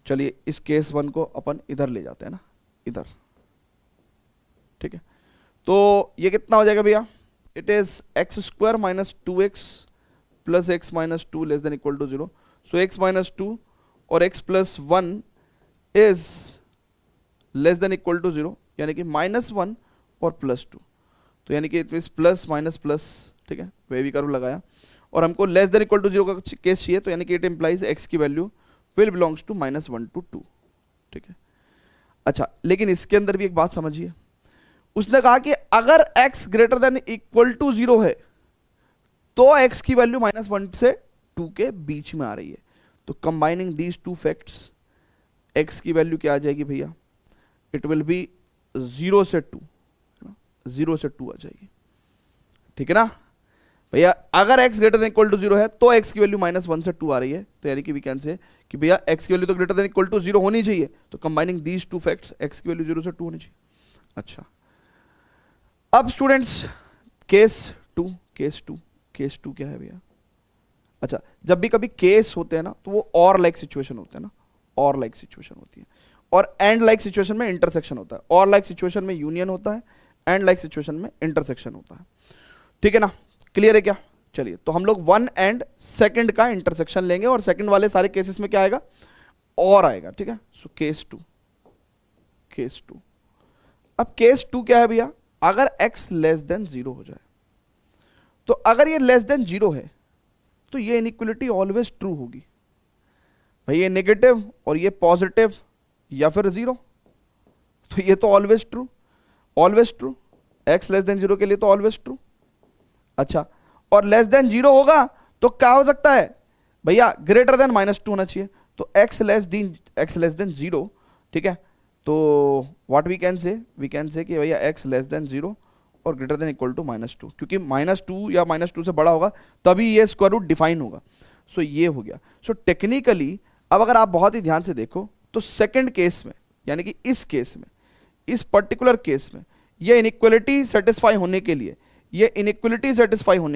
चलिए इस केस 1 को अपन इधर ले जाते हैं ना, इधर, ठीक है। तो ये कितना हो जाएगा भैया, it is x square minus 2x plus x minus 2 less than equal to 0। So x minus 2 और x plus 1 is less than equal to 0, यानी कि -1 और +2, तो यानी कि it means plus minus plus, ठीक है, वेवी कर्व लगाया और हमको लेस देन इक्वल टू 0 का केस चाहिए, तो यानी कि इट इंप्लाइज x की value will belongs to -1 to 2, ठीक है। अच्छा लेकिन इसके अंदर भी एक बात समझिए, उसने कहा कि अगर x greater than equal to 0 है तो x की वैल्यू -1 से 2 के बीच में आ रही है। तो combining these two facts x की वैल्यू क्या आ जाएगी भैया, इट विल बी 0 से 2, 0 से 2 आ जाएगी, ठीक है ना भैया। अगर x greater than equal to 0 है तो x की वैल्यू -1 से 2 आ रही है, तो यानी कि वी कैन से कि भैया x की वैल्यू तो ग्रेटर देन इक्वल टू 0 होनी चाहिए, तो combining these two facts x की वैल्यू 0 से 2 होनी चाहिए। अच्छा अब स्टूडेंट्स केस 2 क्या है भैया। अच्छा जब भी कभी केस होते हैं ना तो वो और लाइक सिचुएशन होते हैं ना, और लाइक सिचुएशन होती है, और एंड लाइक सिचुएशन में इंटरसेक्शन होता है। और लाइक सिचुएशन में यूनियन होता है, एंड लाइक सिचुएशन में इंटरसेक्शन होता है, ठीक है ना, क्लियर है क्या। चलिए तो हम लोग 1 एंड 2 का इंटरसेक्शन लेंगे और सेकंड वाले सारे केसेस में क्या आएगा, और आएगा, ठीक है। So case 2। अब केस 2 क्या है भैया, अगर x लेस देन 0 हो जाए, तो अगर ये लेस देन 0 है तो ये इनइक्वलिटी ऑलवेज ट्रू होगी भाई, ये नेगेटिव और ये पॉजिटिव या फिर 0, तो ये तो always true x less than 0 के लिए तो ऑलवेज ट्रू। अच्छा, और लेस देन 0 होगा तो क्या हो सकता है भैया, ग्रेटर देन -2 होना चाहिए। तो x लेस देन 0, ठीक है, तो व्हाट वी कैन से कि भैया x लेस देन 0 और ग्रेटर देन इक्वल टू -2, क्योंकि -2 या -2 से बड़ा होगा तभी ये स्क्वायर रूट डिफाइन होगा। सो ये हो गया। सो टेक्निकली अब अगर आप बहुत ही ध्यान से देखो तो सेकंड केस में, यानी कि इस केस में, इस पर्टिकुलर केस में, ये इनइक्वालिटी सेटिस्फाई होने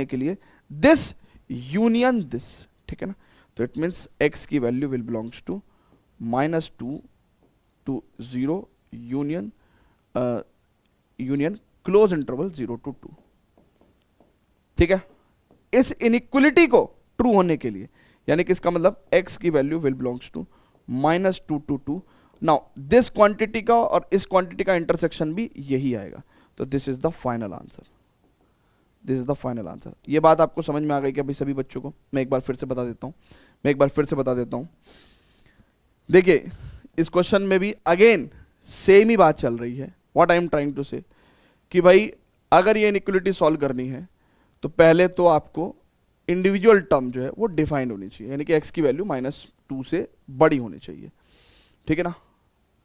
के लिए दिस यूनियन दिस, ठीक है ना, तो इट मीन्स x की value will belongs to -2 to 0 union close interval 0 to 2, ठीक है। इस इनइक्वालिटी को ट्रू होने के लिए, यानी कि इसका मतलब x की value will belongs to -2 to 2। Now this quantity का और इस क्वांटिटी का इंटरसेक्शन भी यही आएगा, तो this is the final answer. ये बात आपको समझ में आ गई क्या भाई सभी बच्चों को? मैं एक बार फिर से बता देता हूं। देखिए इस क्वेश्चन में भी अगेन सेम ही बात चल रही है। What I am trying to say कि भाई अगर ये इनइक्वालिटी सॉल्व करनी है तो पहले तो आपको इंडिविजुअल टर्म जो है वो डिफाइंड होनी चाहिए, यानी कि x की वैल्यू -2 से बड़ी होनी चाहिए, ठीक है ना।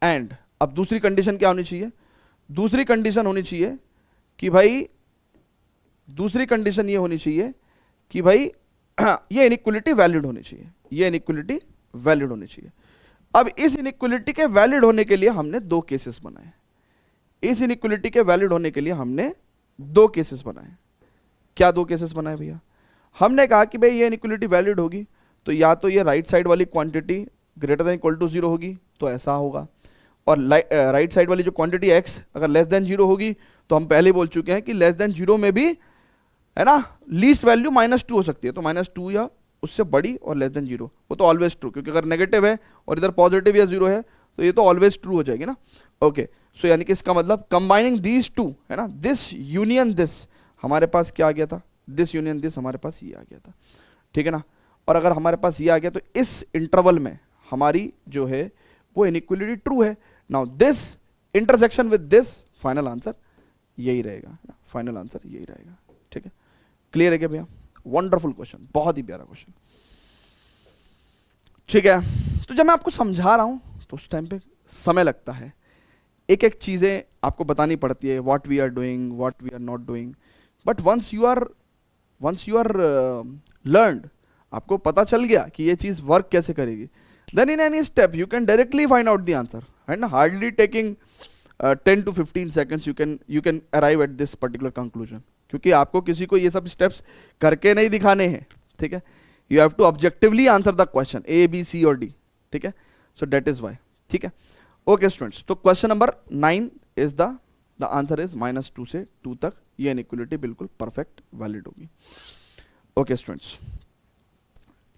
एंड अब दूसरी कंडीशन क्या होनी चाहिए? दूसरी कंडीशन ये होनी चाहिए कि भाई ये इनइक्वालिटी वैलिड होनी चाहिए। अब इस इनइक्वालिटी के वैलिड होने के लिए हमने दो केसेस बनाए। क्या दो केसेस बनाए भैया? हमने कहा कि भाई ये इनइक्वालिटी वैलिड होगी तो या तो ये राइट साइड वाली quantity greater than equal to 0 होगी तो ऐसा होगा, और राइट साइड वाली जो क्वांटिटी x अगर लेस देन 0 होगी तो हम पहले बोल चुके हैं कि लेस देन 0 में भी है ना लीस्ट वैल्यू -2 हो सकती है, तो -2 या उससे बड़ी और लेस देन 0 वो तो ऑलवेज ट्रू, क्योंकि अगर नेगेटिव है और इधर पॉजिटिव या 0 है तो ये तो ऑलवेज ट्रू हो जाएगी ना। ओके, सो यानी कि इसका मतलब कंबाइनिंग दीज टू, है ना, दिस यूनियन दिस, हमारे पास क्या आ गया था? दिस यूनियन दिस हमारे पास ये आ गया था, ठीक है ना। और अगर हमारे पास ये आ गया तो इस इंटरवल में हमारी जो है वो इनइक्वालिटी ट्रू है। Now this intersection with this, final answer यही रहेगा, ठीक है। क्लियर है क्या भैया? वंडरफुल क्वेश्चन, बहुत ही प्यारा क्वेश्चन, ठीक है। तो जब मैं आपको समझा रहा हूं तो उस टाइम पे समय लगता है, एक एक चीजें आपको बतानी पड़ती है, what we are doing, what we are not doing, but once you are learned, आपको पता चल गया कि ये चीज वर्क कैसे करेगी, then in any step you can directly find out the answer, है ना। Hardly taking 10 to 15 seconds you can arrive at this particular conclusion, क्योंकि आपको किसी को ये सब स्टेप्स करके नहीं दिखाने हैं, ठीक है। You have to objectively answer the question A, B, C और D, ठीक है। सो दैट इज वाई, ठीक है। ओके स्टूडेंट्स, तो question number 9 is the answer is -2 से 2 तक ये इनइक्वालिटी बिल्कुल परफेक्ट वैलिड होगी। ओके स्टूडेंट्स,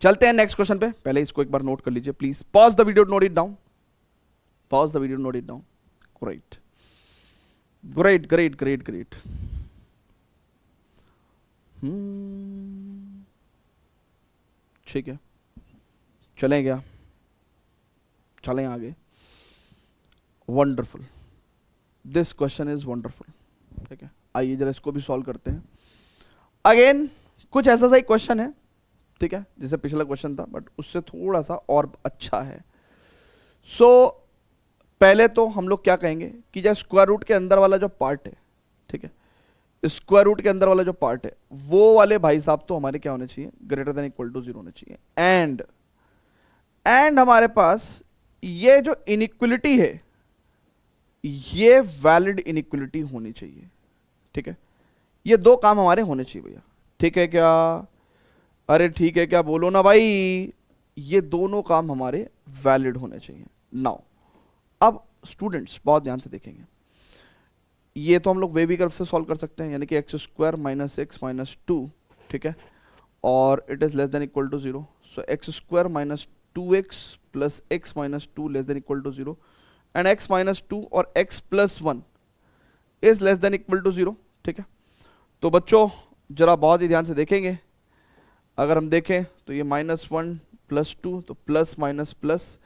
चलते हैं नेक्स्ट क्वेश्चन पे। पहले इसको एक बार नोट कर लीजिए please, pause the video, note it down, great, ठीक है, चलें आगे। Wonderful, this question is wonderful, ठीक है। आइए जरा इसको भी सॉल्व करते हैं। अगेन कुछ ऐसा सा ही क्वेश्चन है, ठीक है, जैसे पिछला क्वेश्चन था बट उससे थोड़ा सा और अच्छा है। सो पहले तो हम लोग क्या कहेंगे कि जब स्क्वायर रूट के अंदर वाला जो पार्ट है, ठीक है, स्क्वायर रूट के अंदर वाला जो पार्ट है वो वाले भाई साहब तो हमारे क्या होने चाहिए? ग्रेटर देन इक्वल टू 0 होने चाहिए। एंड हमारे पास ये जो इनइक्वालिटी है ये वैलिड इनइक्वालिटी होनी चाहिए, ठीक है। ये दो काम हमारे होने चाहिए भैया, ठीक है क्या? अरे ठीक है क्या, बोलो ना भाई। ये दोनों काम हमारे वैलिड होने चाहिए। नाउ अब स्टूडेंट्स बहुत ध्यान से देखेंगे, ये तो हम लोग वेवी कर्व से सॉल्व कर सकते हैं, यानी कि x square minus x minus 2, ठीक है, और it is less than equal to 0। So x square minus 2x plus x minus 2 less than equal to 0 and x minus 2 और x plus 1 is less than equal to 0, ठीक है। तो बच्चों जरा बहुत ही ध्यान से देखेंगे, अगर हम देखें तो ये -1 प्लस 2 तो प्लस माइनस प्लस,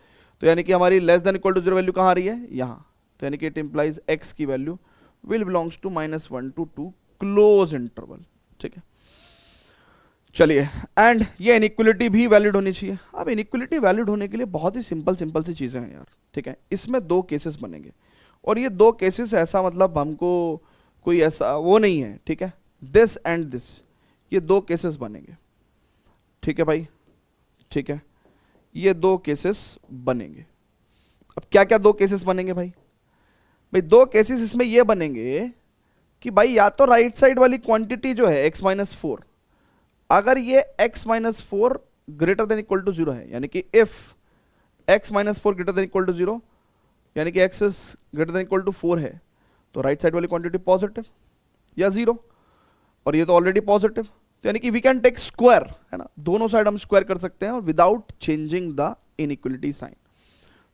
तो यानी कि हमारी less than equal to 0 value कहाँ आ रही है? यहाँ, तो यानी कि इट इंप्लाइज x की value will belongs to -1 to 2 close interval, ठीक है। चलिए, एंड ये इनइक्वलिटी भी वैलिड होनी चाहिए। अब इनइक्वलिटी वैलिड होने के लिए बहुत ही सिंपल सी चीजें हैं यार, ठीक है। इसमें दो केसेस बनेंगे और ये दो केसेस ऐसा मतलब हमको कोई ऐसा वो नहीं है, ठीक है। दिस एंड दिस, ये दो केसेस बनेंगे, ठीक है भाई, ठीक है। ये दो केसेस बनेंगे। अब क्या क्या दो केसेस बनेंगे भाई? भाई दो केसेस इसमें ये बनेंगे कि भाई या तो राइट साइड वाली क्वांटिटी जो है x-4, अगर ये x-4 greater than equal to 0 है, यानी कि if x-4 greater than equal to 0, यानी कि x is greater than equal to 4 है, तो राइट साइड वाली क्वांटिटी पॉजिटिव या 0, और ये तो ऑलरेडी पॉजिटिव, तो यानी कि वी कैन टेक स्क्वायर, है ना, दोनों साइड हम स्क्वायर कर सकते हैं और without changing the inequality sign.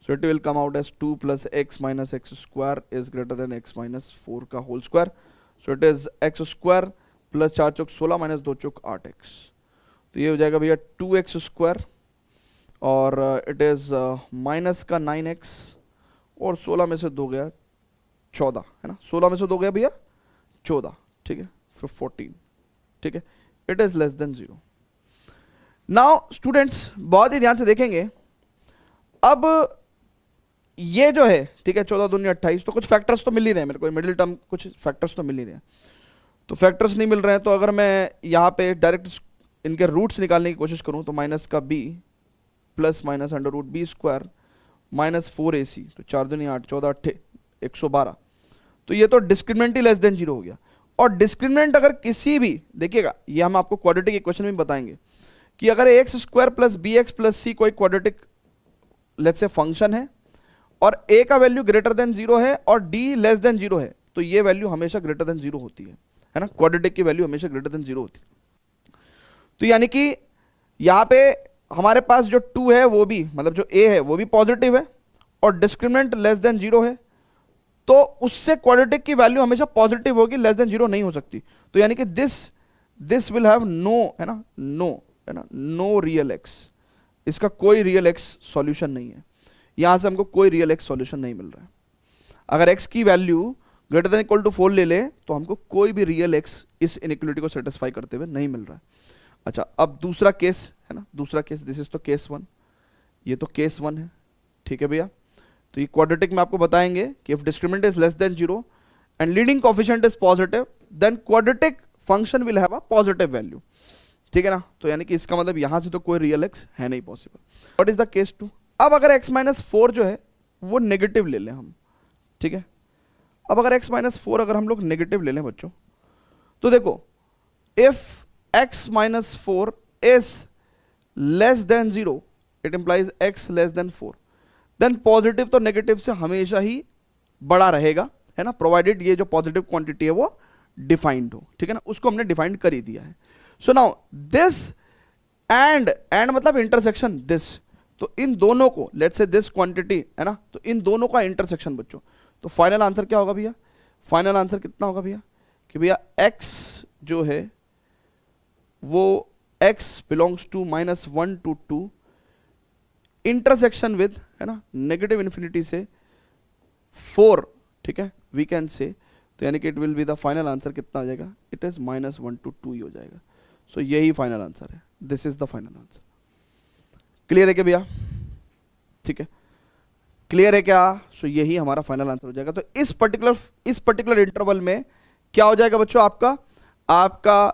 So it will come out as 2 plus x minus x square is greater than x minus 4 का whole square. So it is x square plus 4 Chowk 16 minus 2 Chowk 8x. तो ये हो जाएगा भैया 2x square और it is minus का 9x और 16 में से 2 गया 14, है ना, 16 में से 2 गया भैया 14, ठीक है, फिर 14, ठीक है। It is less than 0. Now students बहुत ही ध्यान से देखेंगे, अब ये जो है, ठीक है, 14 दूनी 28, तो कुछ फैक्टर्स तो मिल ही रहे हैं मेरे को, मिडिल टर्म कुछ फैक्टर्स तो मिल ही रहे हैं। तो फैक्टर्स नहीं मिल रहे हैं, तो अगर मैं यहाँ पे डायरेक्ट इनके रूट्स निकालने की कोशिश करूँ तो माइनस का b plus minus under root b square minus 4ac, तो 4 दूनी 8, 14 8 112, तो ये तो डिस्क्रिमिनेंट ही लेस देन 0 हो गया। और डिस्क्रिमिनेंट अगर किसी भी, देखिएगा ये हम आपको क्वाड्रेटिक इक्वेशन में बताएंगे कि अगर x square plus b x plus c कोई क्वाड्रेटिक लेट्स से फंक्शन है और a का वैल्यू ग्रेटर देन 0 है और d लेस देन 0 है, तो ये वैल्यू हमेशा ग्रेटर देन 0 होती है ना, क्वाड्रेटिक की वैल्यू हमेशा ग्रेटर देन 0 होती है। तो यानी कि यहाँ पे हमारे पास जो 2 है वो भी, मतलब जो a है वो भी पॉजिटिव है और डिस्क्रिमिनेंट लेस देन 0 है, तो उससे क्वाड्रेटिक की वैल्यू हमेशा पॉजिटिव होगी, लेस देन 0 नहीं हो सकती। तो यानी कि दिस विल हैव नो, है ना, नो, है ना, नो रियल x, इसका कोई रियल x सॉल्यूशन नहीं है। यहां से हमको कोई रियल x सॉल्यूशन नहीं मिल रहा है। अगर x की value greater than equal to 4 ले ले तो हमको कोई भी रियल x इस इनइक्वलिटी को सेटिस्फाई करते हुए नहीं मिल रहा है। अच्छा, अब दूसरा केस है ना, दूसरा केस, दिस इज तो केस 1, ये तो केस 1 है, ठीक है भैया। तो ये क्वाड्रेटिक में आपको बताएंगे कि if discriminant is less than 0 and leading coefficient is positive, then quadratic function will have a positive value, ठीक है ना। तो यानी कि इसका मतलब यहां से तो कोई रियल x है नहीं possible. What is the case 2? अब अगर x-4 जो है वो नेगेटिव ले लें हम, ठीक है। अब अगर x-4 अगर हम लोग नेगेटिव ले लें बच्चों, तो देखो if x-4 is less than 0, it implies x less than 4, then positive तो नेगेटिव से हमेशा ही बड़ा रहेगा, है ना, प्रोवाइडेड ये जो पॉजिटिव क्वांटिटी है वो डिफाइंड हो, ठीक है ना, उसको हमने डिफाइंड कर ही दिया है। सो नाउ दिस एंड मतलब इंटरसेक्शन दिस, तो इन दोनों को लेट्स से दिस क्वांटिटी, है ना, तो इन दोनों का इंटरसेक्शन बच्चों, तो फाइनल आंसर क्या होगा भैया? फाइनल आंसर कितना होगा भैया कि भैया x जो है वो x belongs to -1 to 2 intersection with, है ना, नेगेटिव इन्फिनिटी से 4, ठीक है, वी कैन से, तो यानी कि it will be the final answer कितना हो जाएगा? इट इज -1 to 2 ही हो जाएगा। सो यही फाइनल आंसर है, this is the final answer. Clear है क्या भैया? ठीक है, क्लियर है क्या? सो यही हमारा फाइनल आंसर हो जाएगा। तो इस पर्टिकुलर इंटरवल में क्या हो जाएगा बच्चों? आपका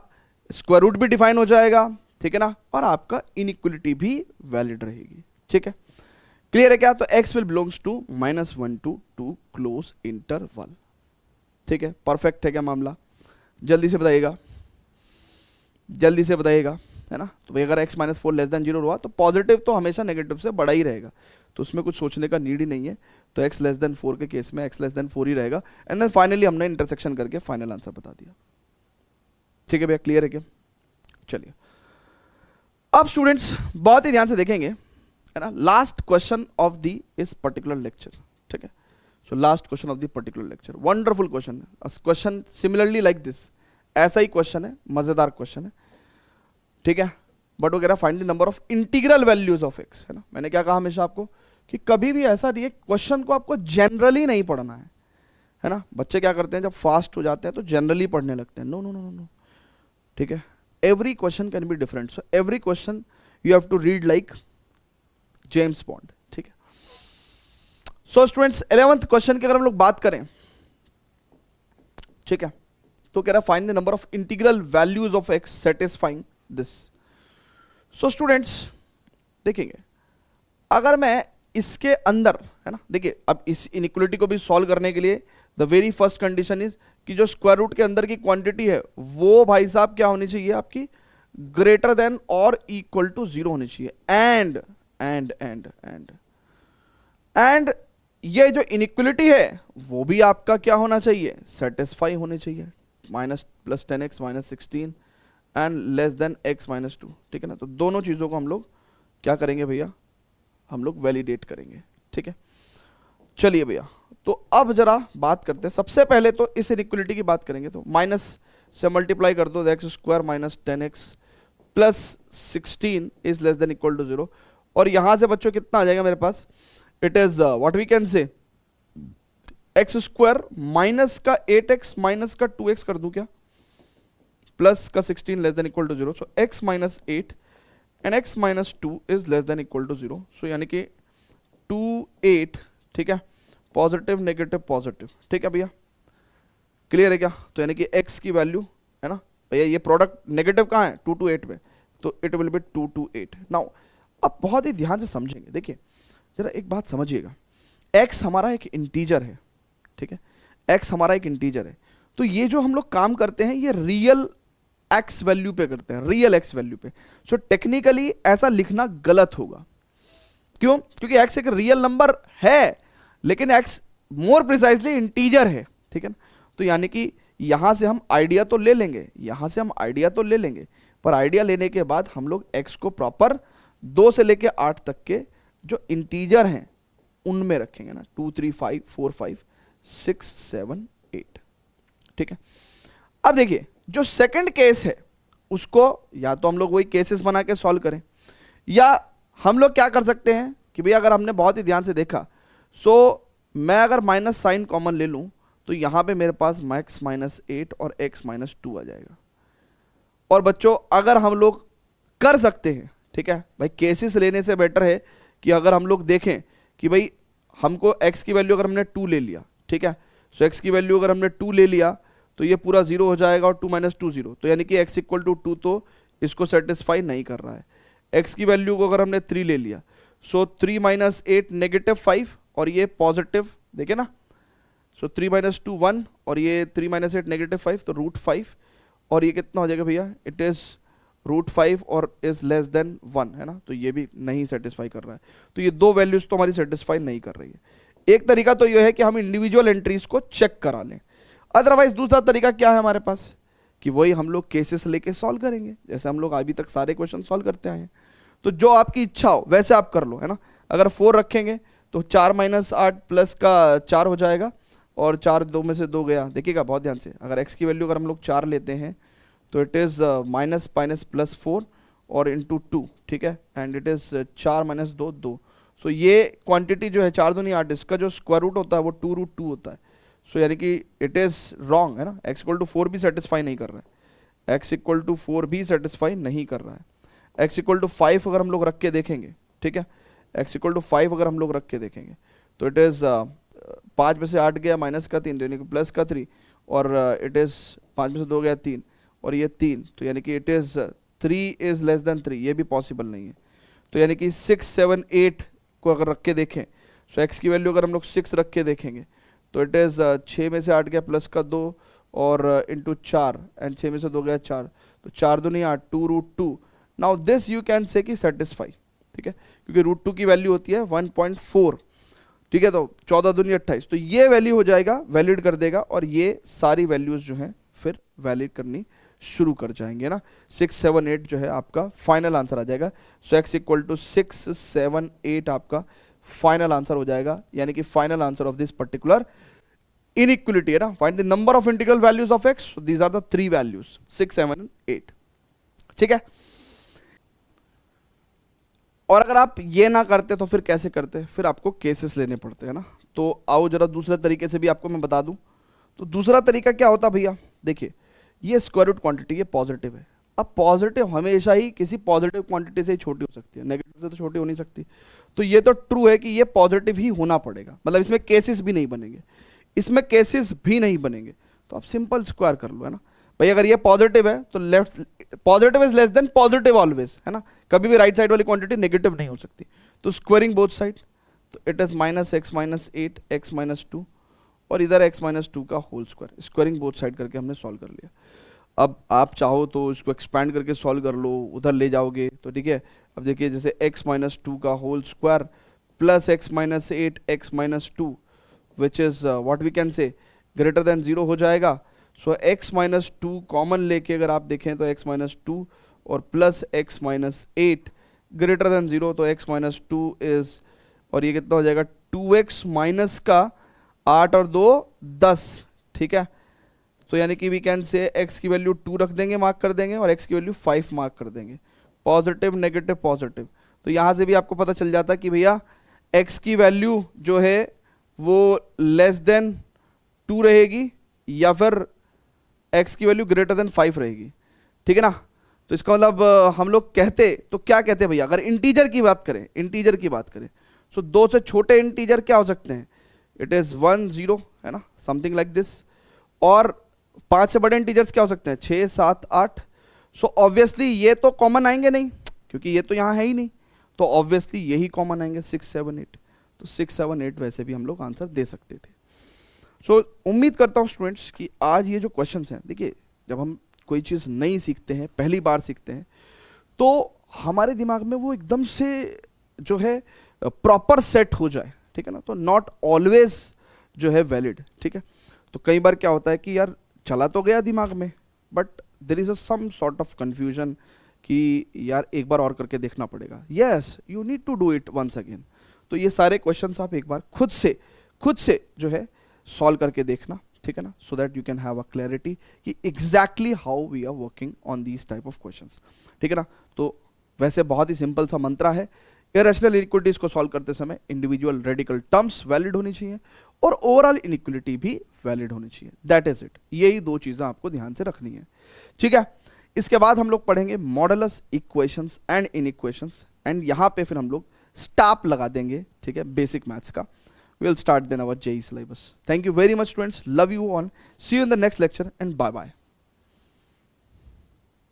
स्क्वायर रूट भी डिफाइन हो जाएगा, ठीक है ना, और आपका इनइक्वलिटी भी वैलिड रहेगी, ठीक है। क्लियर है क्या? तो x will belongs to -1 to 2 close interval, ठीक है। परफेक्ट है क्या मामला? जल्दी से बताइएगा, जल्दी से बताइएगा, है ना। तो भाई अगर x-4 लेस देन 0 हुआ तो पॉजिटिव तो हमेशा नेगेटिव से बड़ा ही रहेगा, तो उसमें कुछ सोचने का नीड ही नहीं है। तो x लेस देन 4 के केस में x लेस देन 4 ही रहेगा, एंड देन फाइनली हमने इंटरसेक्शन करके फाइनल आंसर बता दिया, ठीक है भैया। क्लियर है क्या? चलिए अब स्टूडेंट्स बहुत ही ध्यान से देखेंगे, है ना, लास्ट क्वेश्चन ऑफ द इस पर्टिकुलर लेक्चर, ठीक है। So last question of the particular lecture, wonderful question है, क्वेश्चन सिमिलरली लाइक दिस, ऐसा ही क्वेश्चन है, मजेदार क्वेश्चन है, ठीक है। बट वगैरह find the number of integral values of x, है ना। मैंने क्या कहा हमेशा आपको कि कभी भी ऐसा नहीं है, क्वेश्चन को आपको जनरली नहीं पढ़ना है, है ना। बच्चे क्या करते हैं जब फास्ट हो जाते हैं तो जनरली पढ़ने लगते हैं, no no no no no, ठीक है। Every question can be different, so every question you have to read like James Bond, ठीक है। सो स्टूडेंट्स 11th क्वेश्चन की अगर हम लोग बात करें, ठीक है, तो कह रहा find the number of integral values of x satisfying this. So students देखेंगे, अगर मैं इसके अंदर, है ना, देखिए अब इस इनइक्वालिटी को भी सॉल्व करने के लिए the very first condition is कि जो स्क्वायर रूट के अंदर की क्वांटिटी है वो भाई साहब क्या होनी चाहिए आपकी, ग्रेटर देन और इक्वल टू 0 होनी चाहिए। And and and and and ये जो इनइक्वालिटी है वो भी आपका क्या होना चाहिए, सेटिस्फाई होनी चाहिए। Minus plus 10x minus 16 and less than x minus 2, ठीक है ना। तो दोनों चीज़ों को हम लोग क्या करेंगे भैया, हम लोग वैलिडेट करेंगे, ठीक है। चलिए भैया, तो अब जरा बात करते हैं, सबसे पहले तो इस इनइक्वालिटी की बात करेंगे, तो माइनस से मल्टीप्लाई कर दो, x square minus 10x plus 16 is less than equal to 0, और यहां से बच्चों कितना आ जाएगा मेरे पास, it is what we can say x square minus का 8x माइनस का 2x कर दूं क्या, प्लस का 16 less than equal to 0, so x minus 8 and x minus 2 is less than equal to 0, so यानी कि 2 8, ठीक है, पॉजिटिव नेगेटिव पॉजिटिव, ठीक है भैया, क्लियर है क्या। तो यानी कि x की वैल्यू, है ना भैया, ये प्रोडक्ट नेगेटिव कहाँ है 2 to 8 में, तो it will B 2 to 8। Now अब बहुत ही ध्यान से समझेंगे, देखिए जरा एक बात समझिएगा, x हमारा एक इंटीजर है, ठीक है, x हमारा एक इंटीजर है, तो ये जो हम लोग काम करते हैं ये रियल x वैल्यू पे करते हैं, रियल x वैल्यू पे। सो टेक्निकली ऐसा लिखना गलत होगा, क्यों, क्योंकि x एक रियल नंबर है लेकिन x मोर प्रिसाइजली इंटीजर है, ठीक है ना। तो यानी कि यहां से हम आइडिया तो ले लेंगे, यहां से हम आइडिया तो ले लेंगे, पर आइडिया लेने के बाद हम लोग x को प्रॉपर 2 से लेके 8 तक के जो इंटीजर हैं उनमें रखेंगे ना, 2 3 5 4 5 6 7 8, ठीक है। अब देखिए जो सेकंड केस है उसको या तो हम लोग वही केसेस बना के सॉल्व करें, या हम लोग क्या कर सकते हैं कि भैया अगर हमने बहुत ही ध्यान से देखा, सो मैं अगर माइनस साइन कॉमन ले लूं तो यहां पे मेरे पास x माइनस 8 और x माइनस 2 आ जाएगा। और बच्चों अगर हम लोग कर सकते हैं, ठीक है भाई, केसेस लेने से बेटर है कि अगर हम लोग देखें कि भाई हमको x की वैल्यू अगर हमने 2 ले लिया, ठीक है, सो x की वैल्यू अगर हमने 2 ले लिया तो ये पूरा 0 हो जाएगा, और 2 माइनस 2 0, तो यानी कि x इक्वल टू 2 तो इसको सेटिस्फाई नहीं कर रहा है। x की वैल्यू को अगर हमने 3 ले लिया, सो 3 माइनस 8 नेगेटिव 5, और ये पॉजिटिव, देखे ना, सो 3 माइनस 2 1, और ये 3 माइनस 8 नेगेटिव 5, तो रूट 5, और ये कितना हो जाएगा भैया, इट इज रूट 5 और इज लेस देन 1, है ना, तो ये भी नहीं सेटिस्फाई कर रहा है। तो ये दो वैल्यूज तो हमारी सेटिस्फाई नहीं कर रही है। एक तरीका तो ये है कि हम इंडिविजुअल एंट्रीज को चेक करा लें, अदरवाइज दूसरा तरीका क्या है हमारे पास कि वही हम लोग केसेस लेके सॉल्व करेंगे, जैसे हम लोग अभी तक सारे क्वेश्चन सॉल्व करते आए हैं। तो जो आपकी इच्छा हो वैसे आप कर लो, है ना। अगर 4 रखेंगे तो 4 माइनस 8 प्लस का 4 हो जाएगा, और 4 2 में से 2 गया, देखिएगा बहुत ध्यान से, अगर x की वैल्यू अगर हम लोग 4 लेते हैं तो it is minus minus plus 4 और इंटू 2, ठीक है, एंड इट इज़ 4 माइनस 2 2। सो ये क्वांटिटी जो है 4 दूनी 8, इसका जो स्क्वायर रूट होता है वो 2√2 होता है। सो यानी कि इट इज़ रॉन्ग, है ना, x इक्वल टू 4 भी सेटिस्फाई नहीं कर रहा है, x इक्वल टू 4 भी सेटिस्फाई नहीं कर रहा है। x इक्वल टू 5 अगर हम लोग रख के देखेंगे, ठीक है, x इक्वल टू 5 अगर हम लोग रख के देखेंगे तो इट इज़ 5 में से 8 गया माइनस का 3, तो यानी कि प्लस का 3, और इट इज़ 5 में से 2 गया 3, और ये 3, तो यानी कि it is 3 is less than 3, ये भी पॉसिबल नहीं है। तो यानी कि 6 7 8 को अगर रख के देखें, सो x की वैल्यू अगर हम लोग 6 रख के देखेंगे तो इट इज़ 6 में से 8 गया प्लस का 2 और इंटू 4, एंड 6 में से 2 गया 4, तो 4 दूनी 8, 2√2। Now this you can say कि सेटिस्फाई, ठीक है, क्योंकि √2 की वैल्यू होती है 1.4, ठीक है, तो 14 दूनी 28, तो ये वैल्यू हो जाएगा, वैलिड कर देगा, और ये सारी वैल्यूज जो हैं फिर वैलिड करनी शुरू कर जाएंगे ना। 6 7 8 जो है आपका फाइनल आंसर आ जाएगा। सो x इक्वल टू 6 7 8 आपका फाइनल आंसर हो जाएगा, यानी कि final answer of this particular inequality, है ना। Find the number of integral values of x, these are the 3 values 6 7 8, ठीक है। और अगर आप ये ना करते तो फिर कैसे करते, फिर आपको केसेस लेने पड़ते हैं ना। तो आओ जरा दूसरे तरीके से भी आपको मैं बता दूं। तो दूसरा तरीका क्या होता भैया, देखिए ये स्क्वायर रूट क्वांटिटी ये पॉजिटिव है। अब पॉजिटिव हमेशा ही किसी पॉजिटिव क्वांटिटी से ही छोटी हो सकती है, नेगेटिव से तो छोटी हो नहीं सकती। तो ये तो ट्रू है कि ये पॉजिटिव ही होना पड़ेगा, मतलब इसमें केसेस भी नहीं बनेंगे, इसमें केसेस भी नहीं बनेंगे। तो आप सिंपल स्क्वायर कर लो, है ना भाई। अगर ये पॉजिटिव है तो left, positive is less than positive always, है ना, कभी भी राइट साइड वाली क्वांटिटी नेगेटिव नहीं हो सकती। तो स्क्वायरिंग बोथ साइड, तो इट इज -x-8 x-2 और इधर x-2 का whole square, squaring both side करके हमने सॉल्व कर लिया। अब आप चाहो तो इसको एक्सपैंड करके सॉल्व कर लो, उधर ले जाओगे तो ठीक है। अब देखिए जैसे x-2 का whole square plus x-8 x-2 which is what we can say greater than 0 हो जाएगा। सो x-2 कॉमन लेके अगर आप देखें तो x-2 और प्लस x-8 ग्रेटर देन 0, तो x-2 इज, और ये कितना हो जाएगा 2x माइनस का 8 और 2 10, ठीक है। तो यानी कि वी कैन से x की वैल्यू 2 रख देंगे, मार्क कर देंगे, और x की वैल्यू 5 मार्क कर देंगे। पॉजिटिव नेगेटिव पॉजिटिव, तो यहाँ से भी आपको पता चल जाता कि भैया x की वैल्यू जो है वो लेस देन 2 रहेगी या फिर x की वैल्यू ग्रेटर देन 5 रहेगी, ठीक है ना। तो इसका मतलब हम लोग कहते तो क्या कहते हैं भैया, अगर इंटीजर की बात करें, इंटीजर की बात करें, सो 2 से छोटे इंटीजर क्या हो सकते हैं, इट इज 1 0, है ना, समथिंग लाइक दिस। और 5 से बड़े इंटीजर्स क्या हो सकते हैं, 6 7 8। सो ऑब्वियसली ये तो कॉमन आएंगे नहीं, क्योंकि ये तो यहाँ है ही नहीं, तो ऑब्वियसली यही कॉमन आएंगे 6 7 8। तो 6 7 8 वैसे भी हम लोग आंसर दे सकते थे। सो उम्मीद करता हूँ स्टूडेंट्स कि आज ये जो क्वेश्चंस हैं, देखिए जब हम कोई चीज़ नहीं सीखते हैं, पहली बार सीखते हैं, तो हमारे दिमाग में वो एकदम से जो है प्रॉपर सेट हो जाए, ठीक है ना। तो नॉट ऑलवेज जो है वैलिड, ठीक है। तो कई बार क्या होता है कि यार चला तो गया दिमाग में, but there is some sort of confusion कि यार एक बार और करके देखना पड़ेगा। Yes, you need to do it once again. तो ये सारे क्वेश्चंस आप एक बार खुद से जो है सॉल्व करके देखना, ठीक है ना, so that you can have a clarity कि exactly how we are working on these type of questions, ठीक है ना। तो वैसे बहुत ही सिंपल सा मंत्रा है, इरेशनल इनइक्वालिटीज को सॉल्व करते समय इंडिविजुअल रेडिकल टर्म्स वैलिड होनी चाहिए और ओवरऑल इनइक्वालिटी भी वैलिड होनी चाहिए। दैट इज इट, यही दो चीजें आपको ध्यान से रखनी है, ठीक है। इसके बाद हम लोग पढ़ेंगे मॉडुलस इक्वेशंस एंड इनइक्वेशंस, एंड यहाँ पे फिर हम लोग स्टॉप लगा देंगे, ठीक है, बेसिक मैथ्स का। We'll start then our JEE syllabus. Thank you very much, students. Love you all. See you in the next lecture and bye bye.